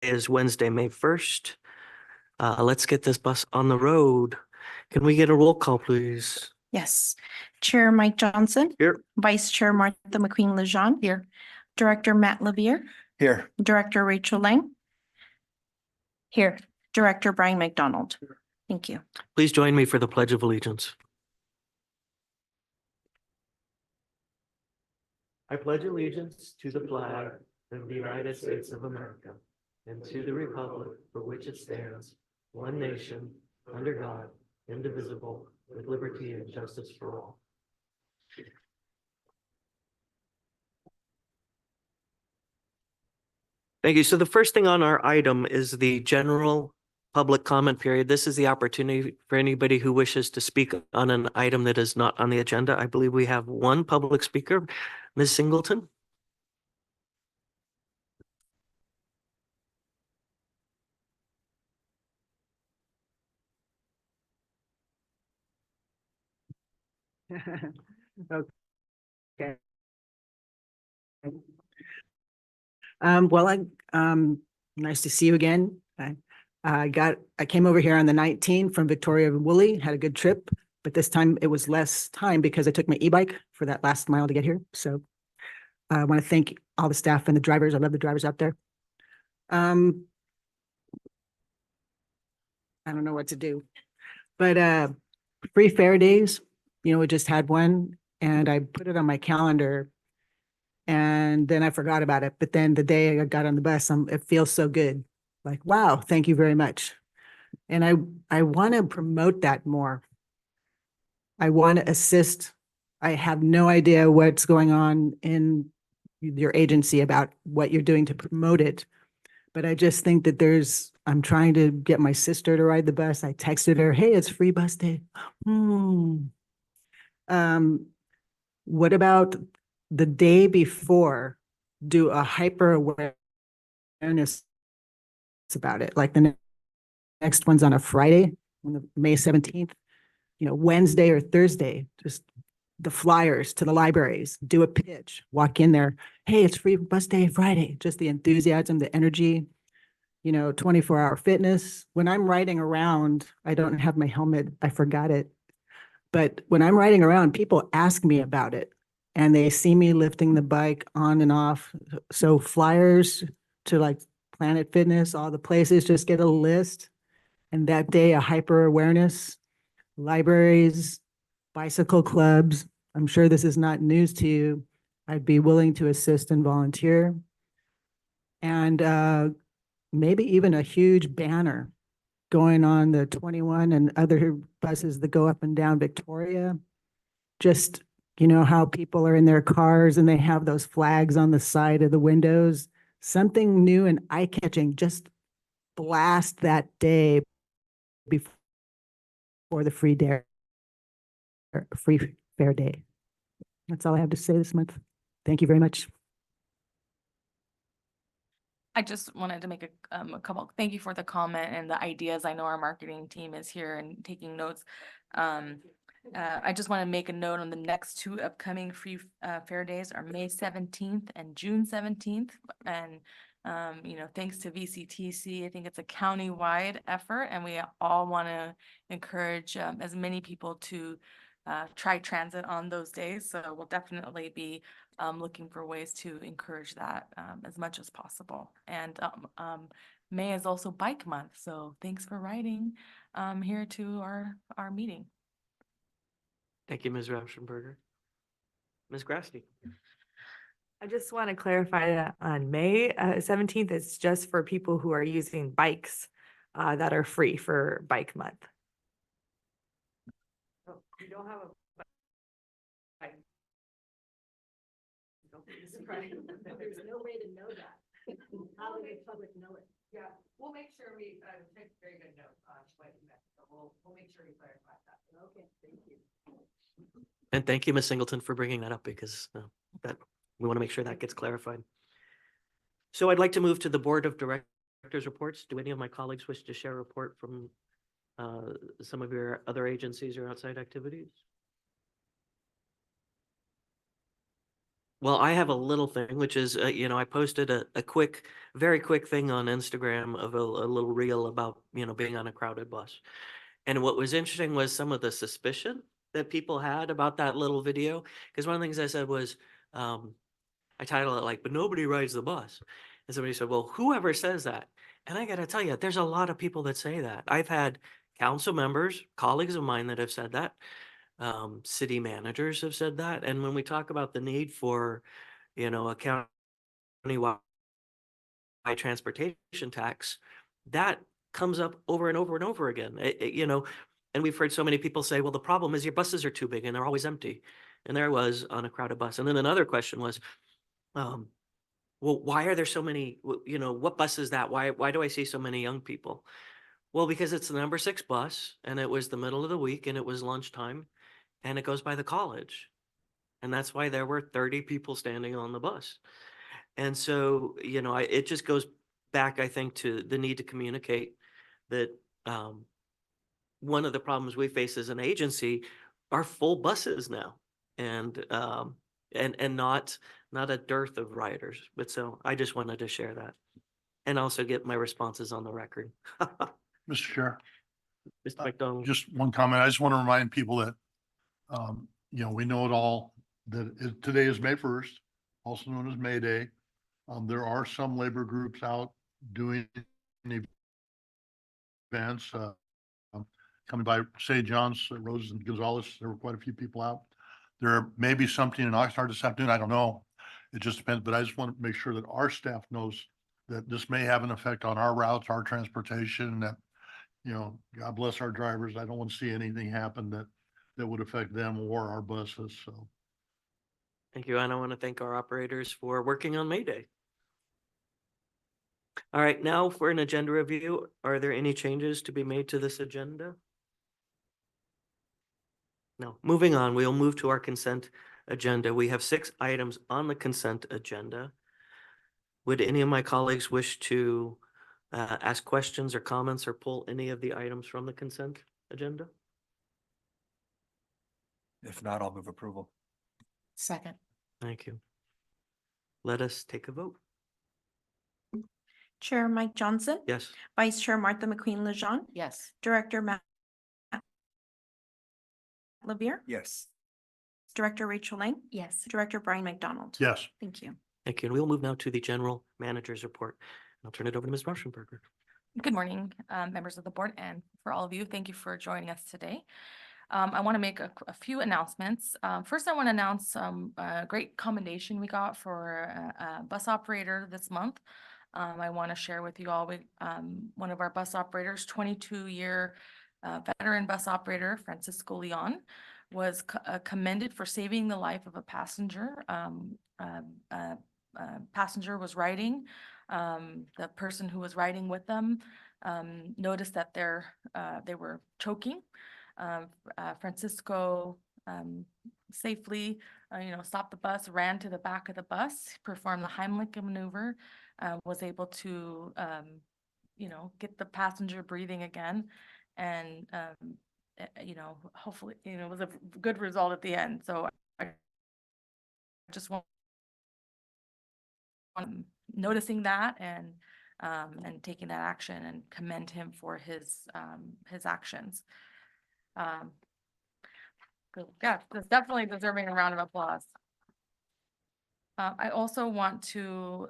is Wednesday, May 1st. Let's get this bus on the road. Can we get a roll call, please? Yes. Chair Mike Johnson. Here. Vice Chair Martha McQueen-Lejeune. Here. Director Matt Levere. Here. Director Rachel Lang. Here. Director Brian McDonald. Thank you. Please join me for the Pledge of Allegiance. I pledge allegiance to the flag of the United States of America and to the republic for which it stands, one nation, under God, indivisible, with liberty and justice for all. Thank you. So the first thing on our item is the general public comment period. This is the opportunity for anybody who wishes to speak on an item that is not on the agenda. I believe we have one public speaker, Ms. Singleton. Okay. Nice to see you again. I came over here on the 19th from Victoria Woolley, had a good trip, but this time it was less time because I took my e-bike for that last mile to get here. So I want to thank all the staff and the drivers. I love the drivers out there. I don't know what to do, but free fair days, we just had one and I put it on my calendar and then I forgot about it. But then the day I got on the bus, it feels so good. Like, wow, thank you very much. And I want to promote that more. I want to assist. I have no idea what's going on in your agency about what you're doing to promote it. But I just think that I'm trying to get my sister to ride the bus. I texted her, hey, it's free bus day. What about the day before, do a hyper awareness about it? Like the next one's on a Friday, on the May 17th, Wednesday or Thursday, just the flyers to the libraries, do a pitch, walk in there. Hey, it's free bus day Friday. Just the enthusiasm, the energy, 24-hour fitness. When I'm riding around, I don't have my helmet. I forgot it. But when I'm riding around, people ask me about it and they see me lifting the bike on and off. So flyers to like Planet Fitness, all the places, just get a list. And that day, a hyper awareness, libraries, bicycle clubs. I'm sure this is not news to you. I'd be willing to assist and volunteer. And maybe even a huge banner going on the 21 and other buses that go up and down Victoria. Just, how people are in their cars and they have those flags on the side of the windows. Something new and eye-catching. Just blast that day before the free fair day. That's all I have to say this month. Thank you very much. I just wanted to make a couple, thank you for the comment and the ideas. I know our marketing team is here and taking notes. I just want to make a note on the next two upcoming free fair days are May 17th and June 17th. And, thanks to VCTC, I think it's a county-wide effort and we all want to encourage as many people to try transit on those days. So we'll definitely be looking for ways to encourage that as much as possible. And May is also Bike Month. So thanks for riding here to our meeting. Thank you, Ms. Rauschenberger. Ms. Grasty. I just want to clarify that on May 17th, it's just for people who are using bikes that are free for Bike Month. Oh, you don't have a bike. There's no way to know that. How do the public know it? Yeah, we'll make sure we take very good note on what you meant. So we'll make sure we clarify that. Okay, thank you. And thank you, Ms. Singleton, for bringing that up because that we want to make sure that gets clarified. So I'd like to move to the Board of Directors reports. Do any of my colleagues wish to share a report from some of your other agencies or outside activities? Well, I have a little thing, which is, I posted a quick, very quick thing on Instagram of a little reel about, being on a crowded bus. And what was interesting was some of the suspicion that people had about that little video. Because one of the things I said was, I titled it like, but nobody rides the bus. And somebody said, well, whoever says that. And I got to tell you, there's a lot of people that say that. I've had council members, colleagues of mine that have said that. City managers have said that. And when we talk about the need for, a county-wide transportation tax, that comes up over and over and over again. And we've heard so many people say, well, the problem is your buses are too big and they're always empty. And there was on a crowded bus. And then another question was, well, why are there so many, what bus is that? Why do I see so many young people? Well, because it's the number 6 bus and it was the middle of the week and it was lunchtime and it goes by the college. And that's why there were 30 people standing on the bus. And so, it just goes back, I think, to the need to communicate that one of the problems we face as an agency are full buses now, and not a dearth of riders. But so I just wanted to share that, and also get my responses on the record. Mr. Chair, Mr. McDonald. just one comment. I just want to remind people that, we know it all, that today is May 1st, also known as May Day. There are some labor groups out doing events, coming by St. John's, Rose and Gonzalez. There were quite a few people out. There may be something in Oxnard this afternoon. I don't know. It just depends, but I just want to make sure that our staff knows that this may have an effect on our routes, our transportation, that, God bless our drivers. I don't want to see anything happen that would affect them or our buses. So. Thank you. And I want to thank our operators for working on May Day. All right, now for an agenda review. Are there any changes to be made to this agenda? No. Moving on, we'll move to our consent agenda. We have 6 items on the consent agenda. Would any of my colleagues wish to ask questions or comments or pull any of the items from the consent agenda? If not, I'll move approval. Second. Thank you. Let us take a vote. Chair Mike Johnson. Yes. Vice Chair Martha McQueen Lejeune. Yes. Director Matt Lavere. Yes. Director Rachel Lang. Yes. Director Brian McDonald. Yes. Thank you. Thank you. And we'll move now to the general manager's report. I'll turn it over to Ms. Rauschenberger. Good morning, members of the board, and for all of you, thank you for joining us today. I want to make a few announcements. First, I want to announce a great commendation we got for a bus operator this month. I want to share with you all, one of our bus operators, 22-year veteran bus operator, Francisco Leon, was commended for saving the life of a passenger. Passenger was riding. The person who was riding with them noticed that they were choking. Francisco safely, stopped the bus, ran to the back of the bus, performed the Heimlich maneuver, was able to, get the passenger breathing again. And, hopefully, it was a good result at the end. So I just want noticing that and taking that action, and commend him for his actions. Yeah, that's definitely deserving a round of applause. I also want to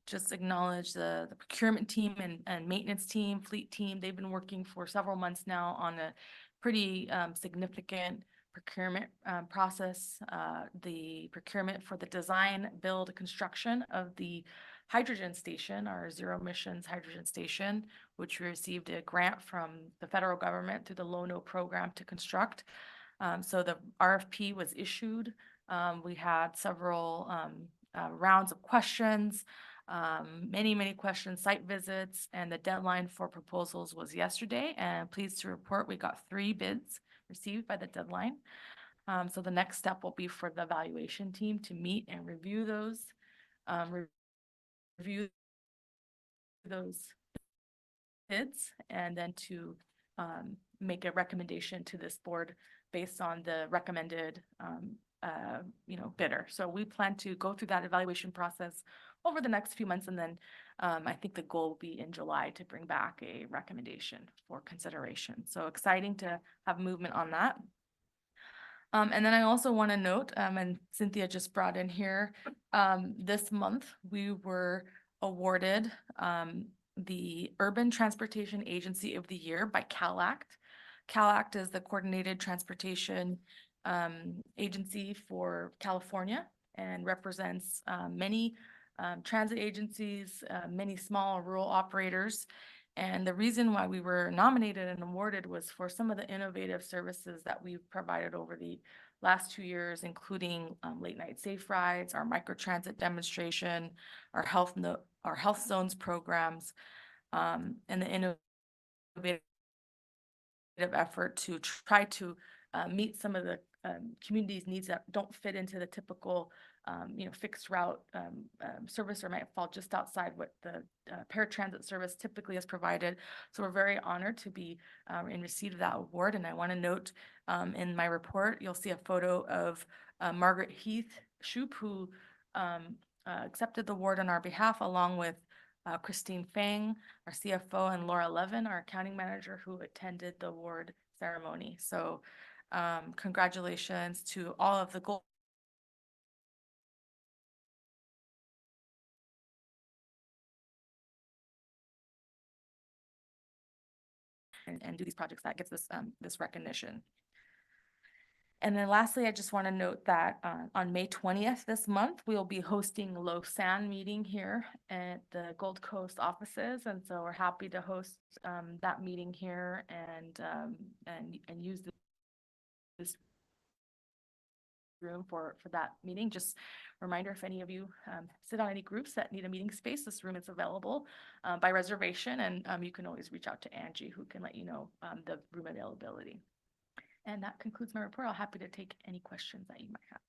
just acknowledge the procurement team and maintenance team, fleet team. They've been working for several months now on a pretty significant procurement process. The procurement for the design, build, construction of the hydrogen station, our zero emissions hydrogen station, which we received a grant from the federal government through the Low-No program to construct. So the RFP was issued. We had several rounds of questions, many questions, site visits, and the deadline for proposals was yesterday. And pleased to report we got 3 bids received by the deadline. So the next step will be for the evaluation team to meet and review those bids, and then to make a recommendation to this board based on the recommended bidder. So we plan to go through that evaluation process over the next few months, and then I think the goal will be in July to bring back a recommendation for consideration. So exciting to have movement on that. And then I also want to note, and Cynthia just brought in here, this month we were awarded the Urban Transportation Agency of the Year by CalAct. CalAct is the coordinated transportation agency for California and represents many transit agencies, many small rural operators. And the reason why we were nominated and awarded was for some of the innovative services that we've provided over the last 2 years, including late night safe rides, our microtransit demonstration, our health zones programs, and the innovative effort to try to meet some of the communities' needs that don't fit into the typical fixed route service, or might fall just outside what the paratransit service typically is provided. So we're very honored to be in receipt of that award. And I want to note in my report, you'll see a photo of Margaret Heath Shoup, who accepted the award on our behalf, along with Christine Fang, our CFO, and Laura Levin, our accounting manager, who attended the award ceremony. So congratulations to all of the gold and do these projects that gets this recognition. And then lastly, I just want to note that on May 20th this month, we will be hosting LoSAN meeting here at the Gold Coast offices. And so we're happy to host that meeting here and use this room for that meeting. Just a reminder, if any of you sit on any groups that need a meeting space, this room is available by reservation, and you can always reach out to Angie, who can let you know the room availability. And that concludes my report. I'm happy to take any questions that you might have.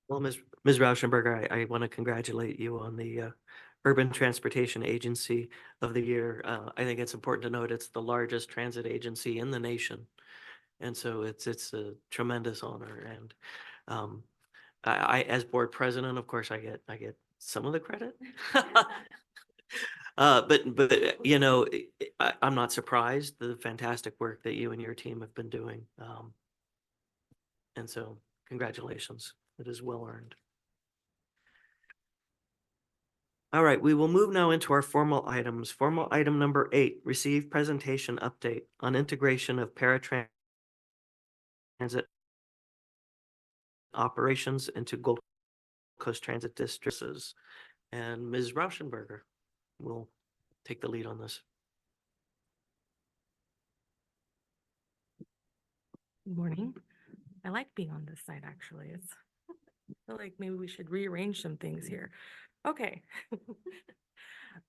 Well, Ms. Rauschenberger, I want to congratulate you on the Urban Transportation Agency of the Year. I think it's important to note it's the largest transit agency in the nation. And so it's a tremendous honor. And I as board president, of course, I get some of the credit. But I'm not surprised, the fantastic work that you and your team have been doing. And so congratulations. It is well earned. All right, we will move now into our formal items. Formal item number 8, receive presentation update on integration of paratransit operations into Gold Coast Transit Districts. And Ms. Rauschenberger will take the lead on this. Good morning. I like being on this side, actually. I feel like maybe we should rearrange some things here. Okay.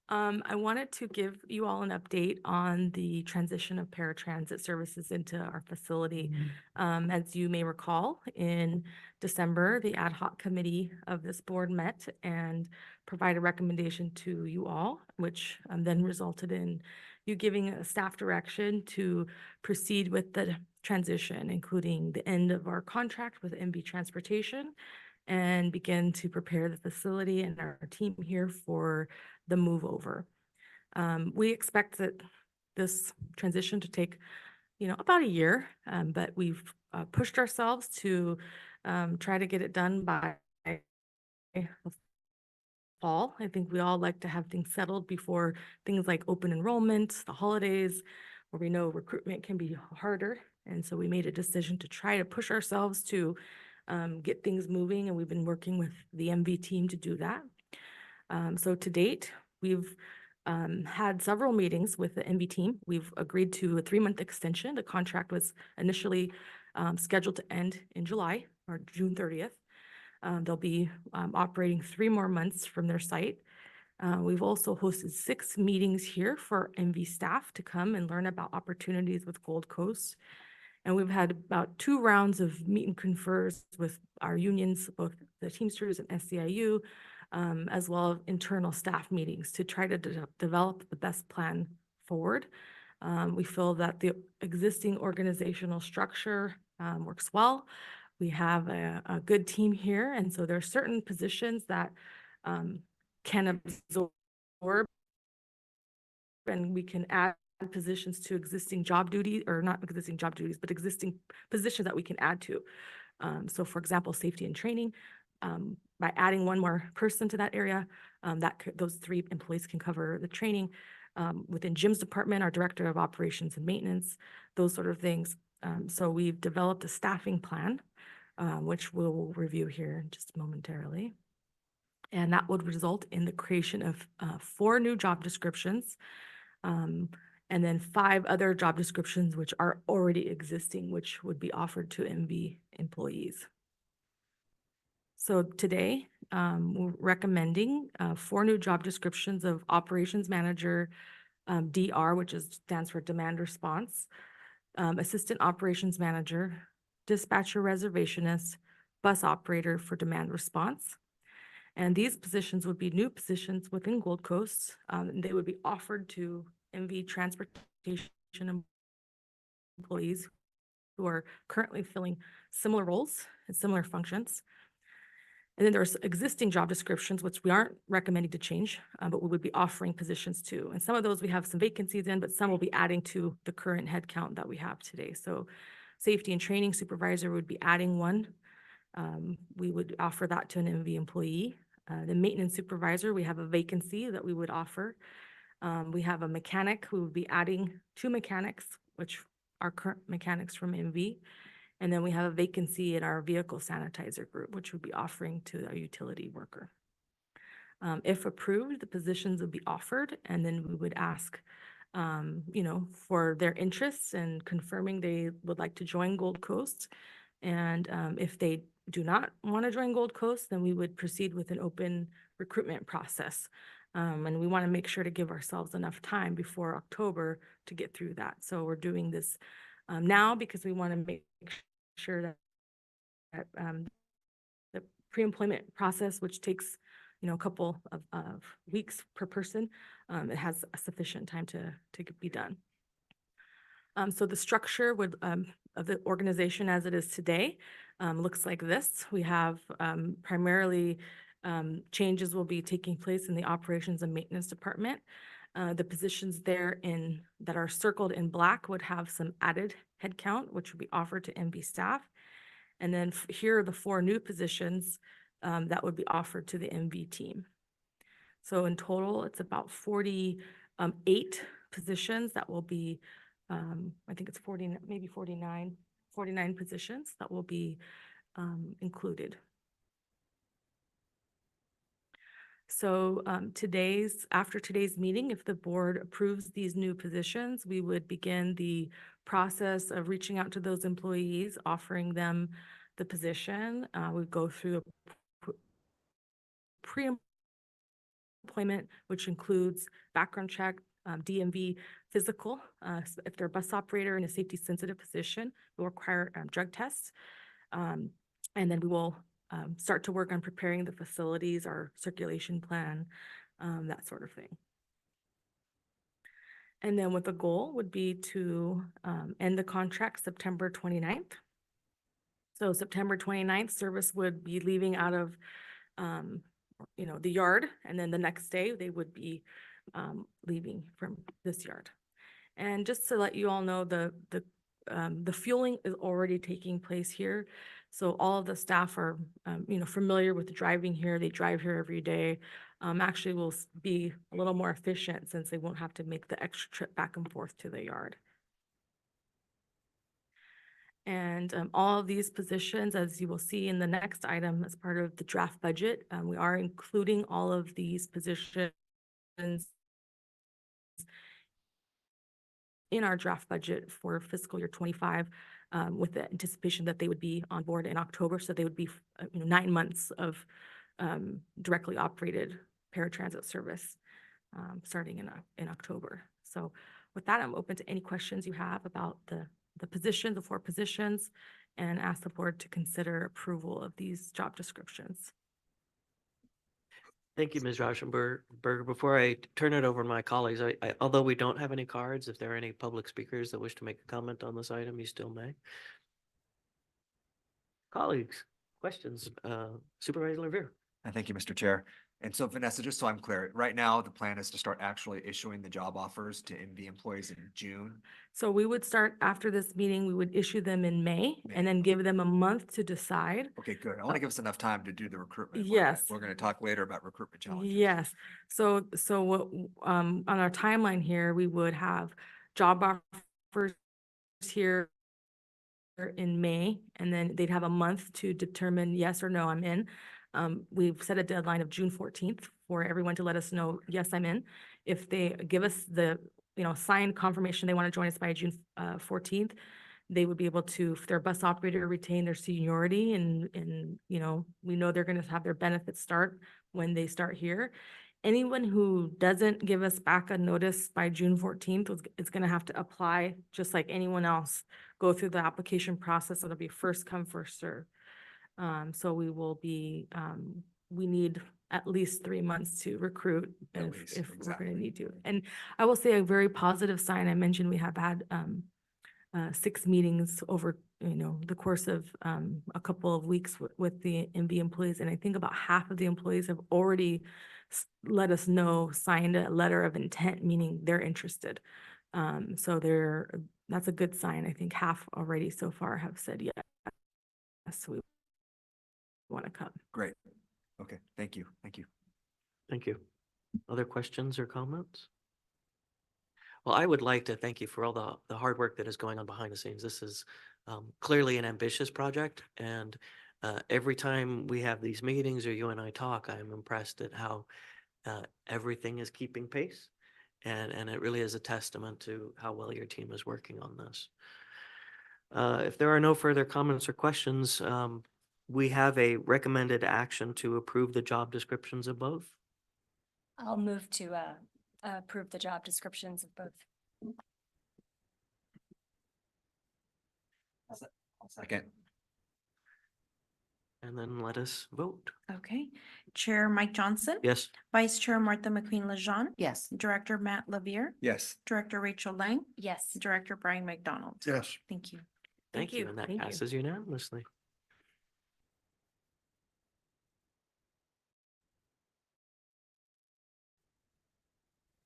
I wanted to give you all an update on the transition of paratransit services into our facility. As you may recall, in December, the ad hoc committee of this board met and provided a recommendation to you all, which then resulted in you giving a staff direction to proceed with the transition, including the end of our contract with MV Transportation, and begin to prepare the facility and our team here for the move over. We expect that this transition to take, about a year, but we've pushed ourselves to try to get it done by fall. I think we all like to have things settled before things like open enrollment, the holidays, where we know recruitment can be harder. And so we made a decision to try to push ourselves to get things moving, and we've been working with the MV team to do that. So to date, we've had several meetings with the MV team. We've agreed to a 3-month extension. The contract was initially scheduled to end in July or June 30th. They'll be operating 3 more months from their site. We've also hosted 6 meetings here for MV staff to come and learn about opportunities with Gold Coast. And we've had about 2 rounds of meet and confers with our unions, both the Teamsters and SEIU, as well as internal staff meetings to try to develop the best plan forward. We feel that the existing organizational structure works well. We have a good team here, and so there are certain positions that can absorb, and we can add positions to existing job duty, or not existing job duties, but existing positions that we can add to. So for example, safety and training, by adding one more person to that area, those 3 employees can cover the training. Within Jim's department, our director of operations and maintenance, those sort of things. So we've developed a staffing plan, which we'll review here just momentarily. And that would result in the creation of 4 new job descriptions, and then 5 other job descriptions which are already existing, which would be offered to MV employees. So today, we're recommending 4 new job descriptions of operations manager, DR, which stands for demand response, assistant operations manager, dispatcher reservationist, bus operator for demand response. And these positions would be new positions within Gold Coast. And they would be offered to MV transportation employees who are currently filling similar roles and similar functions. And then there's existing job descriptions, which we aren't recommending to change, but we would be offering positions to. And some of those we have some vacancies in, but some will be adding to the current headcount that we have today. So safety and training supervisor would be adding 1. We would offer that to an MV employee. The maintenance supervisor, we have a vacancy that we would offer. We have a mechanic who would be adding 2 mechanics, which are current mechanics from MV. And then we have a vacancy in our vehicle sanitizer group, which would be offering to a utility worker. If approved, the positions would be offered, and then we would ask, for their interests and confirming they would like to join Gold Coast. And if they do not want to join Gold Coast, then we would proceed with an open recruitment process. And we want to make sure to give ourselves enough time before October to get through that. So we're doing this now because we want to make sure that the pre-employment process, which takes a couple of weeks per person, it has a sufficient time to be done. So the structure of the organization as it is today looks like this. We have primarily changes will be taking place in the operations and maintenance department. The positions there that are circled in black would have some added headcount, which would be offered to MV staff. And then here are the 4 new positions that would be offered to the MV team. So in total, it's about 48 positions that will be, I think it's 40, maybe 49 positions that will be included. So after today's meeting, if the board approves these new positions, we would begin the process of reaching out to those employees, offering them the position. We go through a pre-employment, which includes background check, DMV physical. If they're a bus operator in a safety sensitive position, we'll require drug tests. And then we will start to work on preparing the facilities, our circulation plan, that sort of thing. And then what the goal would be to end the contract September 29th. So September 29th, service would be leaving out of, the yard, and then the next day they would be leaving from this yard. And just to let you all know, the fueling is already taking place here. So all of the staff are, familiar with driving here. They drive here every day. Actually will be a little more efficient since they won't have to make the extra trip back and forth to the yard. And all of these positions, as you will see in the next item, as part of the draft budget, we are including all of these positions in our draft budget for fiscal year 25, with the anticipation that they would be on board in October. So they would be 9 months of directly operated paratransit service starting in October. So with that, I'm open to any questions you have about the 4 positions, and ask the board to consider approval of these job descriptions. Thank you, Ms. Rauschenberger. Before I turn it over to my colleagues, although we don't have any cards, if there are any public speakers that wish to make a comment on this item, you still may. Colleagues, questions, Supervisor Revere. Thank you, Mr. Chair. And so Vanessa, just so I'm clear, right now, the plan is to start actually issuing the job offers to MV employees in June. So we would start after this meeting, we would issue them in May and then give them a month to decide. Okay, good. I want to give us enough time to do the recruitment. Yes. We're going to talk later about recruitment challenges. Yes, so what, on our timeline here, we would have job offers here in May, and then they'd have a month to determine yes or no, I'm in. We've set a deadline of June 14th for everyone to let us know, yes, I'm in. If they give us the, signed confirmation they want to join us by June 14th, they would be able to, if their bus operator retain their seniority and, we know they're going to have their benefits start when they start here. Anyone who doesn't give us back a notice by June 14th is going to have to apply just like anyone else, go through the application process. It'll be first come, first serve. So we will be, we need at least 3 months to recruit if we're going to need to. And I will say a very positive sign. I mentioned we have had 6 meetings over, the course of a couple of weeks with the MV employees. And I think about half of the employees have already let us know, signed a letter of intent, meaning they're interested. So that's a good sign. I think half already so far have said yes. We want to come. Great. Okay, thank you. Thank you. Thank you. Other questions or comments? Well, I would like to thank you for all the hard work that is going on behind the scenes. This is clearly an ambitious project, and every time we have these meetings or you and I talk, I'm impressed at how everything is keeping pace, and it really is a testament to how well your team is working on this. If there are no further comments or questions, we have a recommended action to approve the job descriptions of both. I'll move to approve the job descriptions of both. I'll second. And then let us vote. Okay. Chair Mike Johnson. Yes. Vice Chair Martha McQueen Lejeune. Yes. Director Matt Lavere. Yes. Director Rachel Lang. Yes. Director Brian McDonald. Yes. Thank you. Thank you. you. And that Thank you. passes unanimously.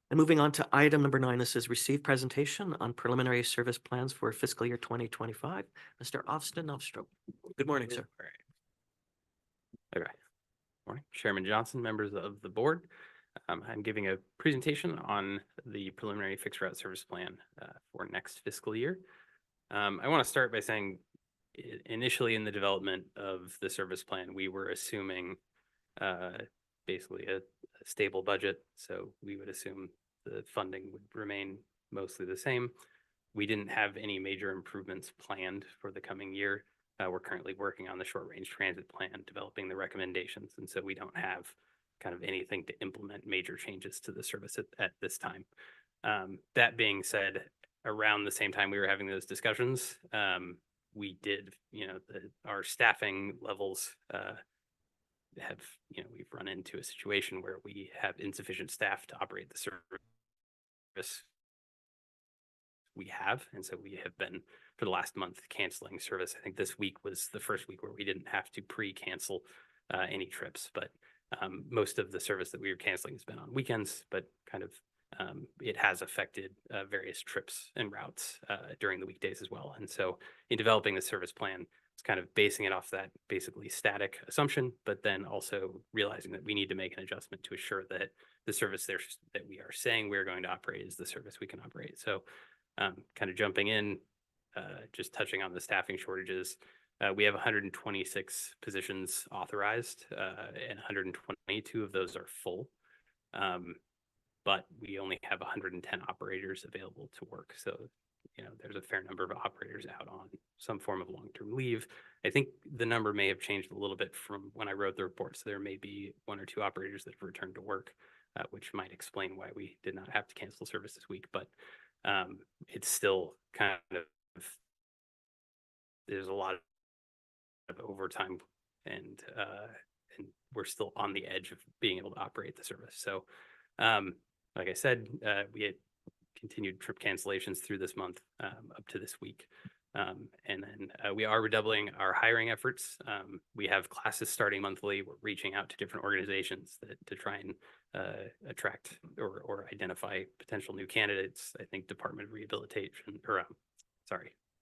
And moving on to item number 9, this is receive presentation on preliminary service plans for fiscal year 2025. Mr. Austin Novstrom. Good morning, sir. Okay. Morning, Chairman Johnson, members of the board. I'm giving a presentation on the preliminary fixed route service plan for next fiscal year. I want to start by saying initially in the development of the service plan, we were assuming basically a stable budget. So we would assume the funding would remain mostly the same. We didn't have any major improvements planned for the coming year. We're currently working on the short range transit plan, developing the recommendations. And so we don't have kind of anything to implement major changes to the service at this time. That being said, around the same time we were having those discussions, we did, our staffing levels have, we've run into a situation where we have insufficient staff to operate the service we have. And so we have been, for the last month, canceling service. I think this week was the first week where we didn't have to pre-cancel any trips, but most of the service that we were canceling has been on weekends, but kind of it has affected various trips and routes during the weekdays as well. And so in developing the service plan, it's kind of basing it off that basically static assumption, but then also realizing that we need to make an adjustment to assure that the service there that we are saying we're going to operate is the service we can operate. So kind of jumping in, just touching on the staffing shortages, we have 126 positions authorized and 122 of those are full. But we only have 110 operators available to work. So, there's a fair number of operators out on some form of long-term leave. I think the number may have changed a little bit from when I wrote the report. So there may be 1 or 2 operators that have returned to work, which might explain why we did not have to cancel service this week. But it's still kind of, there's a lot of overtime and and we're still on the edge of being able to operate the service. So, like I said, we had continued trip cancellations through this month, up to this week. And then we are redoubling our hiring efforts. We have classes starting monthly. We're reaching out to different organizations to try and attract or identify potential new candidates. I think Department of Rehabilitation, or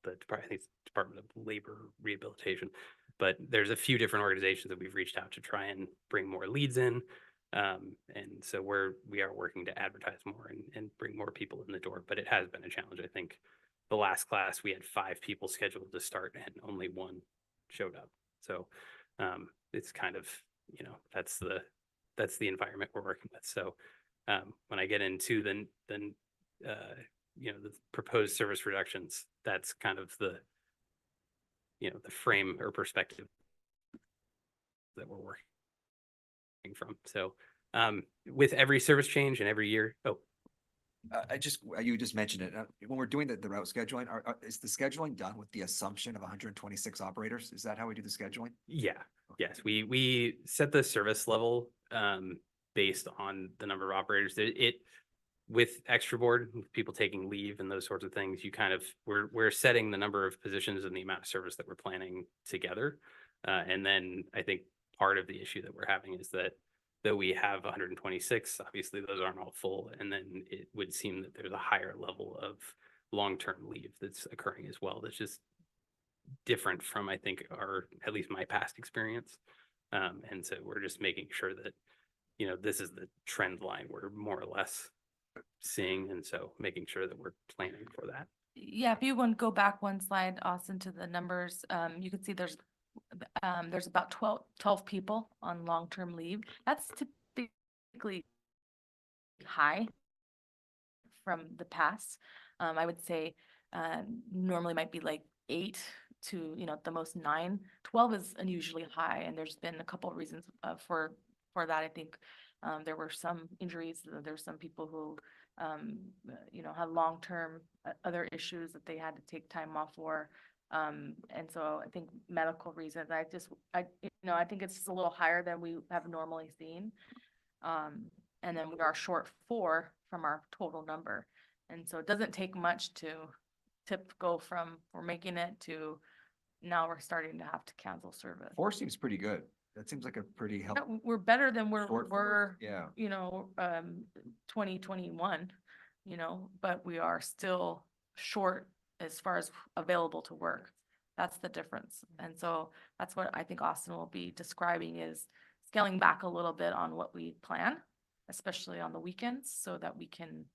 the Department, I think it's Department of Labor Rehabilitation. But there's a few different organizations that we've reached out to try and bring more leads in. And so we are working to advertise more and bring more people in the door, but it has been a challenge. I think the last class we had 5 people scheduled to start and only 1 showed up. So it's kind of, that's the environment we're working with. So when I get into the proposed service reductions, that's kind of the frame or perspective that we're working from. So with every service change and every year, you just mentioned it. When we're doing the route scheduling, is the scheduling done with the assumption of 126 operators? Is that how we do the scheduling? yeah, yes, we set the service level based on the number of operators. With extra board, with people taking leave and those sorts of things, we're setting the number of positions and the amount of service that we're planning together. And then I think part of the issue that we're having is that though we have 126, obviously those aren't all full. And then it would seem that there's a higher level of long-term leave that's occurring as well. That's just different from, I think, at least my past experience. And so we're just making sure that, this is the trend line we're more or less seeing. And so making sure that we're planning for that. Yeah, if you want to go back 1 slide, Austin, to the numbers, you can see there's about 12 people on long-term leave. That's typically high from the past. I would say normally might be like 8 to, at the most 9. 12 is unusually high, and there's been a couple of reasons for that. I think there were some injuries. There's some people who had long-term other issues that they had to take time off for. And so I think medical reasons, I think it's just a little higher than we have normally seen. And then we are short 4 from our total number. And so it doesn't take much to go from we're making it to now we're starting to have to cancel service. 4 seems pretty good. That seems like a pretty Yeah, helpful. we're better than Short we're, Yeah. 2021, but we are still short as far as available to work. That's the difference. And so that's what I think Austin will be describing is scaling back a little bit on what we plan, especially on the weekends, so that we can,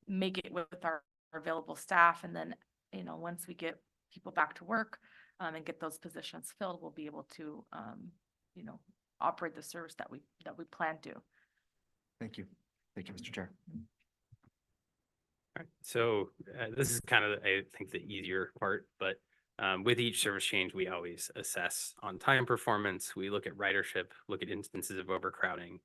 make it with our available staff. And then, once we get people back to work and get those positions filled, we'll be able to, operate the service that we plan to. Thank you. Thank you, Mr. Chair. All right. So this is kind of, I think, the easier part, but with each service change, we always assess on-time performance. We look at ridership, look at instances of overcrowding.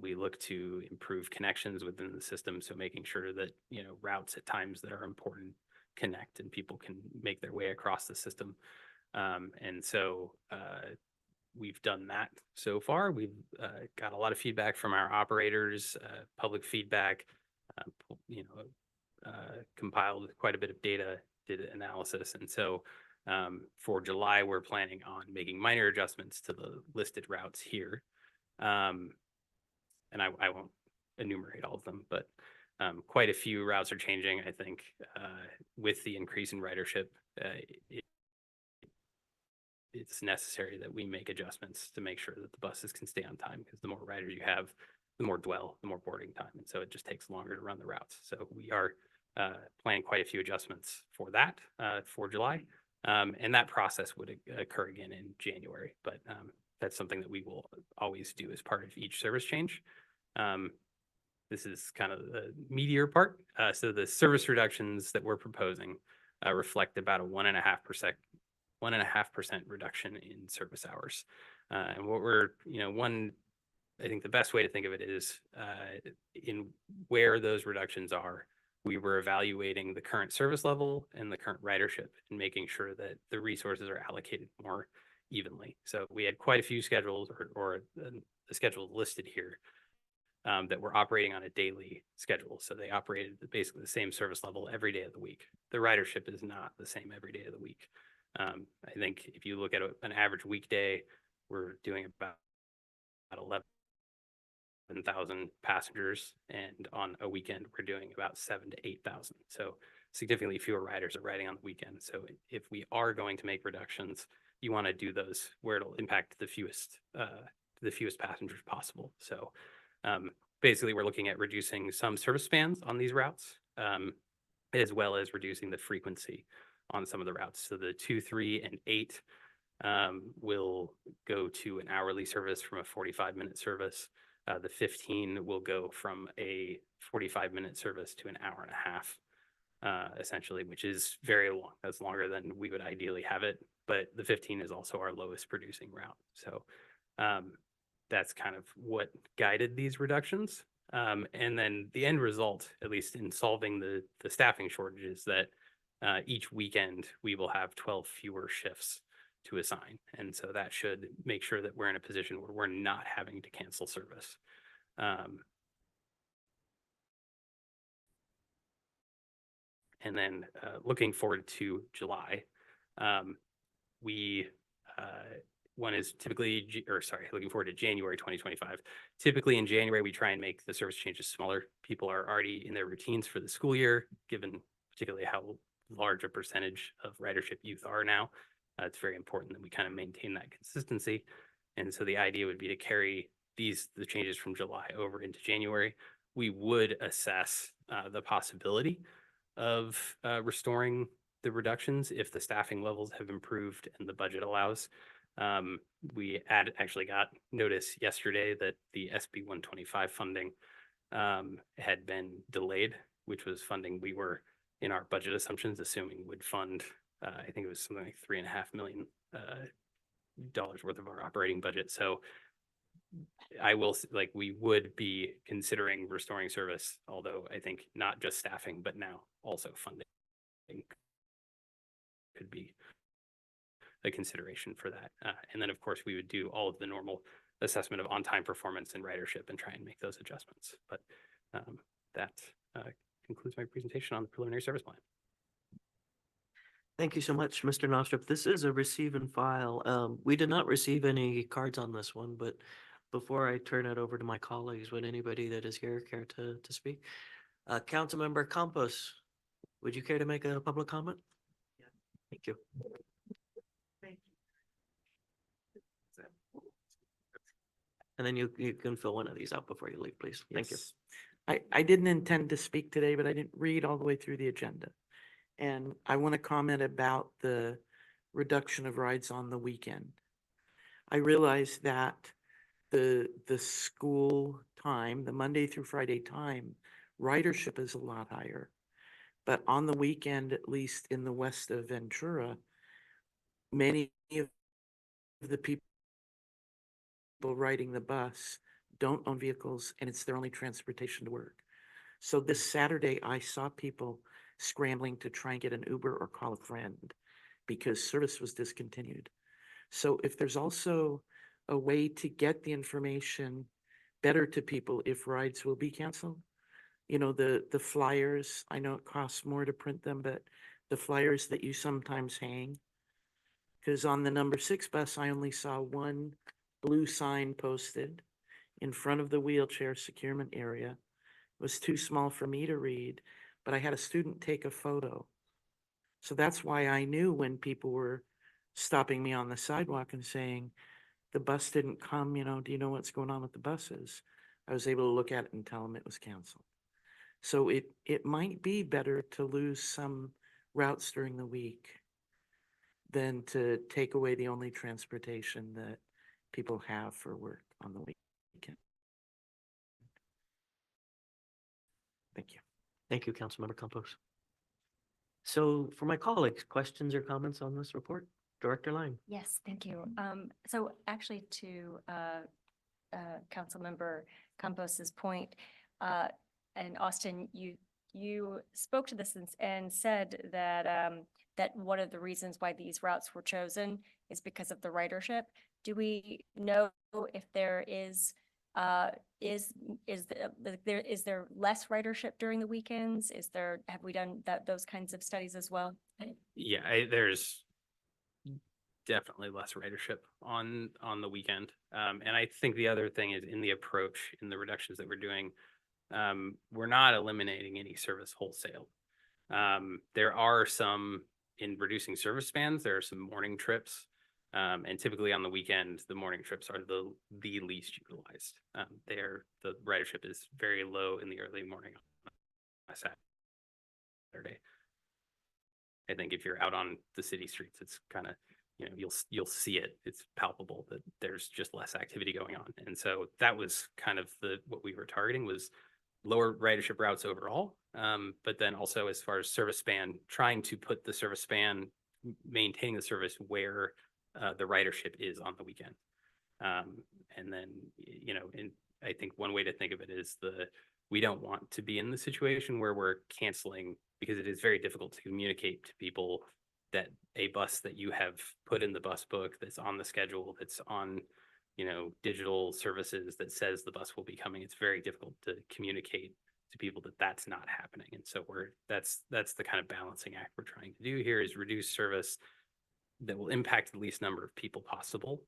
We look to improve connections within the system. So making sure that, routes at times that are important connect and people can make their way across the system. And so we've done that so far. We've got a lot of feedback from our operators, public feedback, compiled quite a bit of data, did analysis. And so for July, we're planning on making minor adjustments to the listed routes here. And I won't enumerate all of them, but quite a few routes are changing. I think with the increase in ridership, it's necessary that we make adjustments to make sure that the buses can stay on time, because the more riders you have, the more dwell, the more boarding time. And so it just takes longer to run the routes. So we are planning quite a few adjustments for that for July. And that process would occur again in January, but that's something that we will always do as part of each service change. This is kind of the meatier part. So the service reductions that we're proposing reflect about a 1.5% reduction in service hours. And what we're, I think the best way to think of it is in where those reductions are, we were evaluating the current service level and the current ridership and making sure that the resources are allocated more evenly. So we had quite a few schedules or the schedule listed here that were operating on a daily schedule. So they operated basically the same service level every day of the week. The ridership is not the same every day of the week. I think if you look at an average weekday, we're doing about 11,000 passengers, and on a weekend, we're doing about 7,000 to 8,000. So significantly fewer riders are riding on the weekend. So if we are going to make reductions, you want to do those where it'll impact the fewest passengers possible. So basically, we're looking at reducing some service spans on these routes, as well as reducing the frequency on some of the routes. So the 2, 3, and 8 will go to an hourly service from a 45-minute service. The 15 will go from a 45-minute service to an hour and a half, essentially, which is very long. That's longer than we would ideally have it. But the 15 is also our lowest producing route. So that's kind of what guided these reductions. And then the end result, at least in solving the staffing shortages, that each weekend we will have 12 fewer shifts to assign. And so that should make sure that we're in a position where we're not having to cancel service. And then looking forward to July, one is typically, looking forward to January 2025. Typically in January, we try and make the service changes smaller. People are already in their routines for the school year, given particularly how large a percentage of ridership youth are now. It's very important that we kind of maintain that consistency. And so the idea would be to carry the changes from July over into January. We would assess the possibility of restoring the reductions if the staffing levels have improved and the budget allows. We actually got notice yesterday that the SB 125 funding had been delayed, which was funding we were in our budget assumptions assuming would fund, I think it was something like $3.5 million worth of our operating budget. So we would be considering restoring service, although I think not just staffing, but now also funding could be a consideration for that. And then of course we would do all of the normal assessment of on-time performance and ridership and try and make those adjustments. But that concludes my presentation on the preliminary service plan. Thank you so much, Mr. Nostrop. This is a receive and file. We did not receive any cards on this one, but before I turn it over to my colleagues, would anybody that is here care to speak? Councilmember Campos, would you care to make a public comment? Yeah. Thank you. And then you can fill one of these out before you leave, please. Thank you. I didn't intend to speak today, but I didn't read all the way through the agenda. And I want to comment about the reduction of rides on the weekend. I realize that the school time, the Monday through Friday time, ridership is a lot higher. But on the weekend, at least in the west of Ventura, many of the people riding the bus don't own vehicles, and it's their only transportation to work. So this Saturday, I saw people scrambling to try and get an Uber or call a friend because service was discontinued. So if there's also a way to get the information better to people if rides will be canceled, you know, the flyers, I know it costs more to print them, but the flyers that you sometimes hang, because on the number 6 bus, I only saw one blue sign posted in front of the wheelchair securement area. It was too small for me to read, but I had a student take a photo. So that's why I knew when people were stopping me on the sidewalk and saying, the bus didn't come, you know, do you know what's going on with the buses? I was able to look at it and tell them it was canceled. So it might be better to lose some routes during the week than to take away the only transportation that people have for work on the weekend. Thank you. Thank you, Councilmember Campos. So for my colleagues, questions or comments on this report? Director Lang. Yes, thank you. So actually to Councilmember Campos's point, and Austin, you spoke to this and said that that one of the reasons why these routes were chosen is because of the ridership. Do we know if there is there less ridership during the weekends? Have we done those kinds of studies as well? Yeah, there's definitely less ridership on the weekend. And I think the other thing is in the approach, in the reductions that we're doing, we're not eliminating any service wholesale. There are some in reducing service spans, there are some morning trips. And typically on the weekend, the morning trips are the least utilized. The ridership is very low in the early morning on Saturday. I think if you're out on the city streets, it's kind of, you'll see it. It's palpable that there's just less activity going on. And so that was kind of what we were targeting was lower ridership routes overall. But then also as far as service span, trying to put the service span, maintaining the service where the ridership is on the weekend. And then, and I think one way to think of it is we don't want to be in the situation where we're canceling, because it is very difficult to communicate to people that a bus that you have put in the bus book, that's on the schedule, that's on, digital services that says the bus will be coming. It's very difficult to communicate to people that that's not happening. And so that's the kind of balancing act we're trying to do here, is reduce service that will impact the least number of people possible,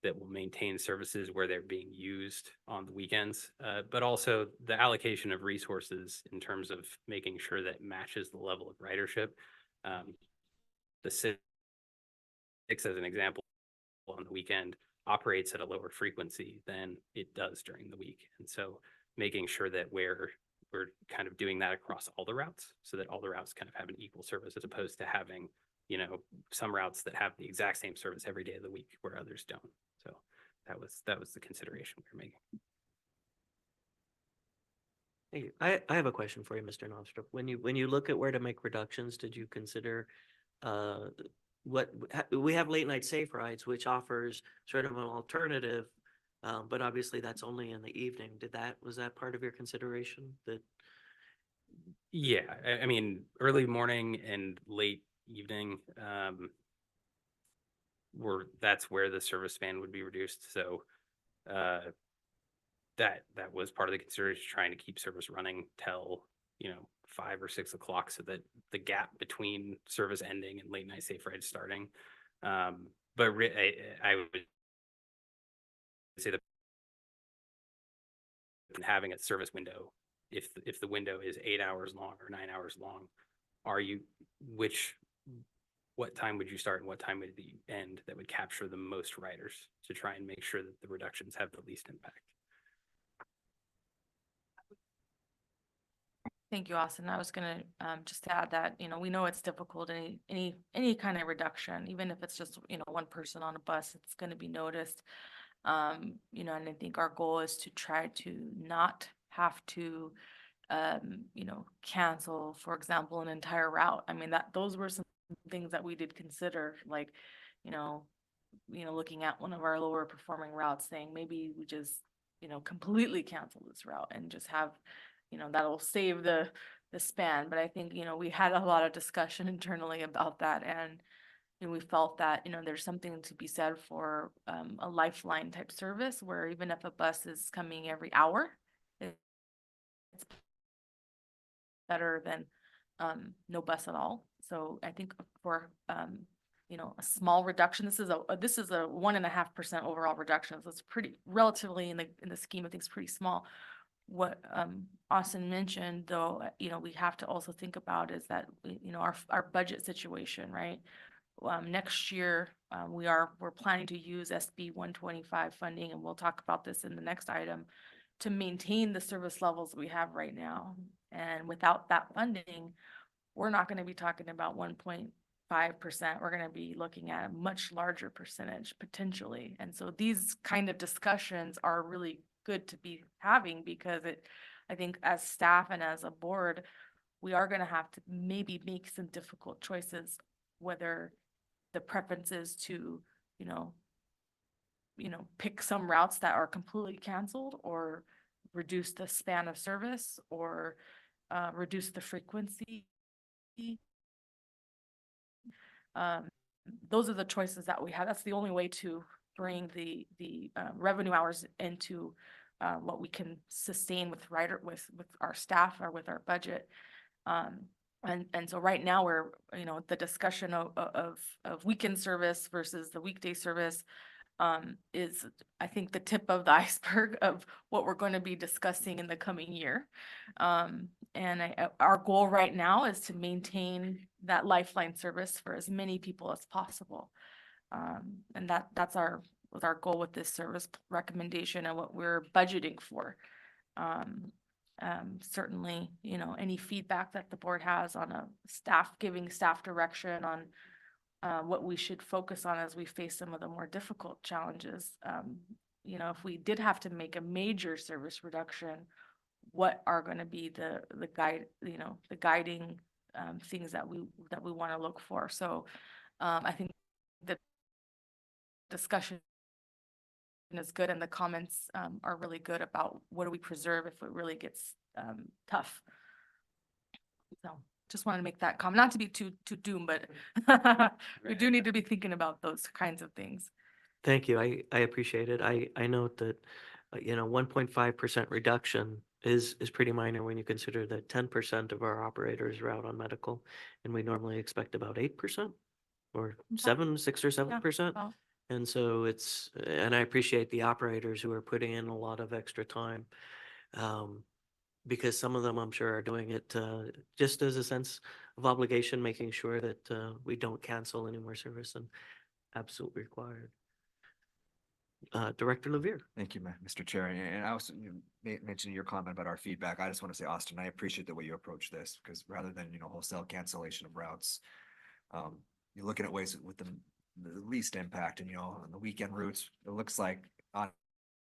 that will maintain services where they're being used on the weekends, but also the allocation of resources in terms of making sure that matches the level of ridership. The 6, as an example, on the weekend operates at a lower frequency than it does during the week. And so making sure that we're kind of doing that across all the routes, so that all the routes kind of have an equal service, as opposed to having, some routes that have the exact same service every day of the week where others don't. So that was the consideration we were making. Thank you. I have a question for you, Mr. Novstrup. When you look at where to make reductions, did you consider we have late night safe rides, which offers sort of an alternative, but obviously that's only in the evening. Was that part of your consideration? Yeah, I mean, early morning and late evening, that's where the service span would be reduced. So that was part of the consideration, trying to keep service running till 5 or 6 o'clock, so that the gap between service ending and late night safe ride starting. But I would say that having a service window, if the window is 8 hours long or 9 hours long, what time would you start and what time would you end that would capture the most riders, to try and make sure that the reductions have the least impact? Thank you, Austin. I was gonna just add that, we know it's difficult, any kind of reduction, even if it's just, one person on a bus, it's gonna be noticed. And I think our goal is to try to not have to, cancel, for example, an entire route. I mean, those were some things that we did consider, like, looking at one of our lower performing routes, saying maybe we just, completely cancel this route and just have, that'll save the span. But I think, we had a lot of discussion internally about that, and we felt that, there's something to be said for a lifeline type service, where even if a bus is coming every hour, it's better than no bus at all. So I think for a small reduction, this is a 1.5% overall reduction, so it's pretty relatively in the scheme of things pretty small. What Austin mentioned, though, we have to also think about is that our budget situation, right? Next year, we're planning to use SB 125 funding, and we'll talk about this in the next item, to maintain the service levels we have right now. And without that funding, we're not going to be talking about 1.5%. We're going to be looking at a much larger percentage potentially. And so these kind of discussions are really good to be having, because I think as staff and as a board, we are going to have to maybe make some difficult choices, whether the preference is to, pick some routes that are completely canceled, or reduce the span of service, or reduce the frequency. Those are the choices that we have. That's the only way to bring the revenue hours into what we can sustain with with our staff or with our budget. And so right now we're, the discussion of weekend service versus the weekday service is, I think, the tip of the iceberg of what we're going to be discussing in the coming year. Our goal right now is to maintain that lifeline service for as many people as possible. And that's our goal with this service recommendation and what we're budgeting for. Certainly, any feedback that the board has on giving staff direction on what we should focus on as we face some of the more difficult challenges. If we did have to make a major service reduction, what are going to be the guiding things that we want to look for. So I think the discussion is good and the comments are really good about what do we preserve if it really gets tough. So just wanted to make that comment, not to be too doom, but we do need to be thinking about those kinds of things. Thank you. I appreciate it. I note that, 1.5% reduction is pretty minor when you consider that 10% of our operators are out on medical, and we normally expect about 8% or 6 or 7%. Well, And so and I appreciate the operators who are putting in a lot of extra time. Because some of them, I'm sure, are doing it just as a sense of obligation, making sure that we don't cancel any more service than absolutely required. Director Levere. Thank you, Mr. Chair. And I also mentioned your comment about our feedback. I just want to say, Austin, I appreciate the way you approach this, because rather than, wholesale cancellation of routes, you're looking at ways with the least impact. And, on the weekend routes, it looks like on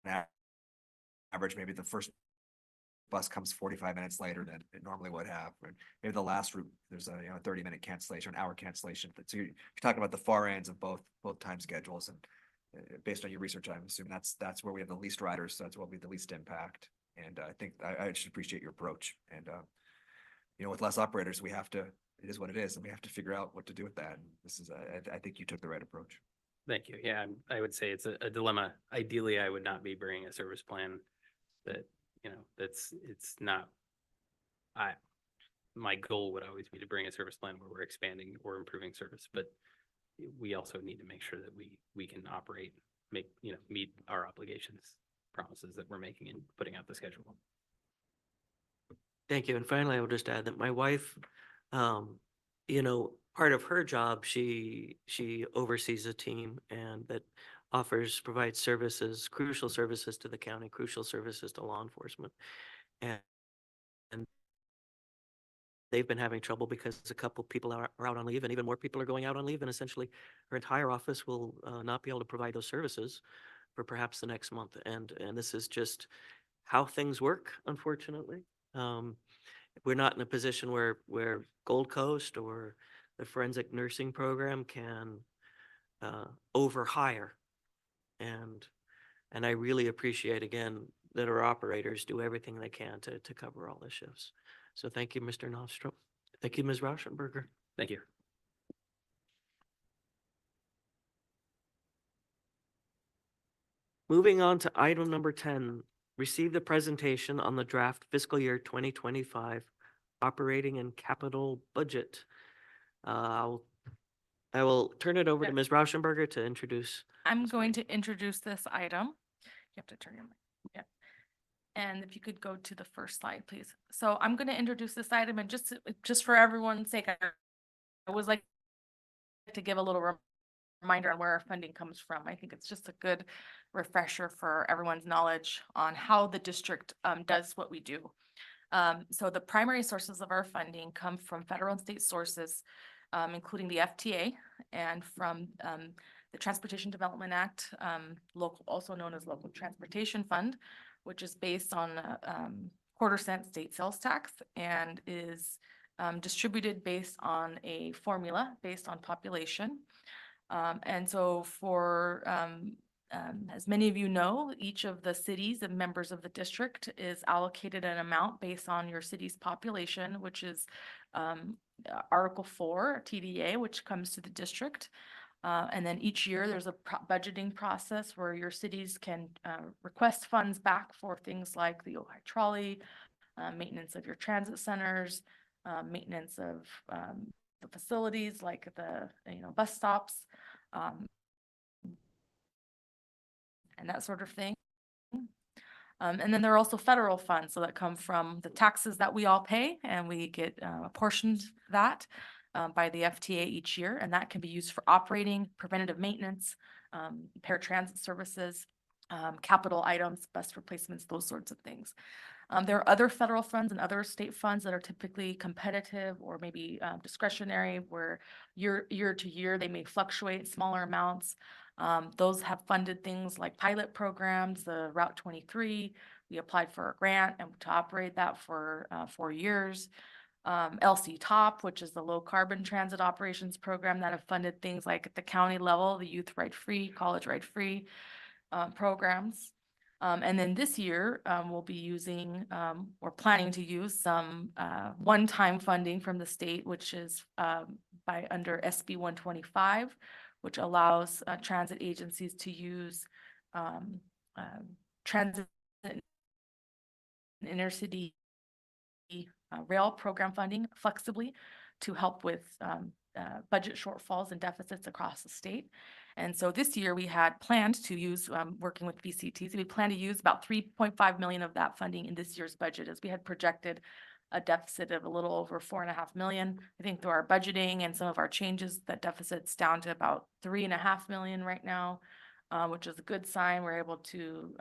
average, maybe the first bus comes 45 minutes later than it normally would have. And maybe the last route, there's a 30-minute cancellation, an hour cancellation. But so you're talking about the far ends of both time schedules, and based on your research, I'm assuming that's where we have the least riders, so that's what will be the least impact. And I think I should appreciate your approach. And with less operators, it is what it is, and we have to figure out what to do with that. And this is I think you took the right approach. Thank you. Yeah, I would say it's a dilemma. Ideally, I would not be bringing a service plan that, it's not, my goal would always be to bring a service plan where we're expanding or improving service, but we also need to make sure that we can operate, meet our obligations, promises that we're making and putting out the schedule. Thank you. And finally, I will just add that my wife, part of her job, she oversees a team and that provides services, crucial services to the county, crucial services to law enforcement. And they've been having trouble because a couple people are out on leave, and even more people are going out on leave. And essentially, her entire office will not be able to provide those services for perhaps the next month. And this is just how things work, unfortunately. We're not in a position where Gold Coast or the forensic nursing program can overhire. And I really appreciate, again, that our operators do everything they can to cover all the shifts. So thank you, Mr. Nostrom. Thank you, Ms. Rauschenberger. Thank you. Moving on to item number 10, receive the presentation on the draft fiscal year 2025 operating and capital budget. I will turn it over to Ms. Rauschenberger to introduce. I'm going to introduce this item. You have to turn your mic. Yeah. And if you could go to the first slide, please. So I'm going to introduce this item, and just for everyone's sake, I always like to give a little reminder on where our funding comes from. I think it's just a good refresher for everyone's knowledge on how the district does what we do. So the primary sources of our funding come from federal and state sources, including the FTA and from the Transportation Development Act, also known as Local Transportation Fund, which is based on quarter-cent state sales tax and is distributed based on a formula based on population. And so for, as many of you know, each of the cities and members of the district is allocated an amount based on your city's population, which is Article 4 TDA, which comes to the district. And then each year there's a budgeting process where your cities can request funds back for things like the Ojai trolley, maintenance of your transit centers, maintenance of the facilities like the bus stops, and that sort of thing. And then there are also federal funds, so that come from the taxes that we all pay, and we get apportioned that by the FTA each year, and that can be used for operating, preventative maintenance, paratransit services, capital items, bus replacements, those sorts of things. There are other federal funds and other state funds that are typically competitive or maybe discretionary, where year to year they may fluctuate smaller amounts. Those have funded things like pilot programs, the Route 23. We applied for a grant and to operate that for 4 years. LC Top, which is the low carbon transit operations program that have funded things like at the county level, the Youth Ride Free, College Ride Free programs. And then this year, we'll be using, or planning to use some one-time funding from the state, which is by under SB 125, which allows transit agencies to use transit and intercity rail program funding flexibly to help with budget shortfalls and deficits across the state. And so this year we had planned to use, working with VCTs, we plan to use about 3.5 million of that funding in this year's budget, as we had projected a deficit of a little over 4.5 million. I think through our budgeting and some of our changes, that deficit's down to about 3.5 million right now, which is a good sign. We're able to,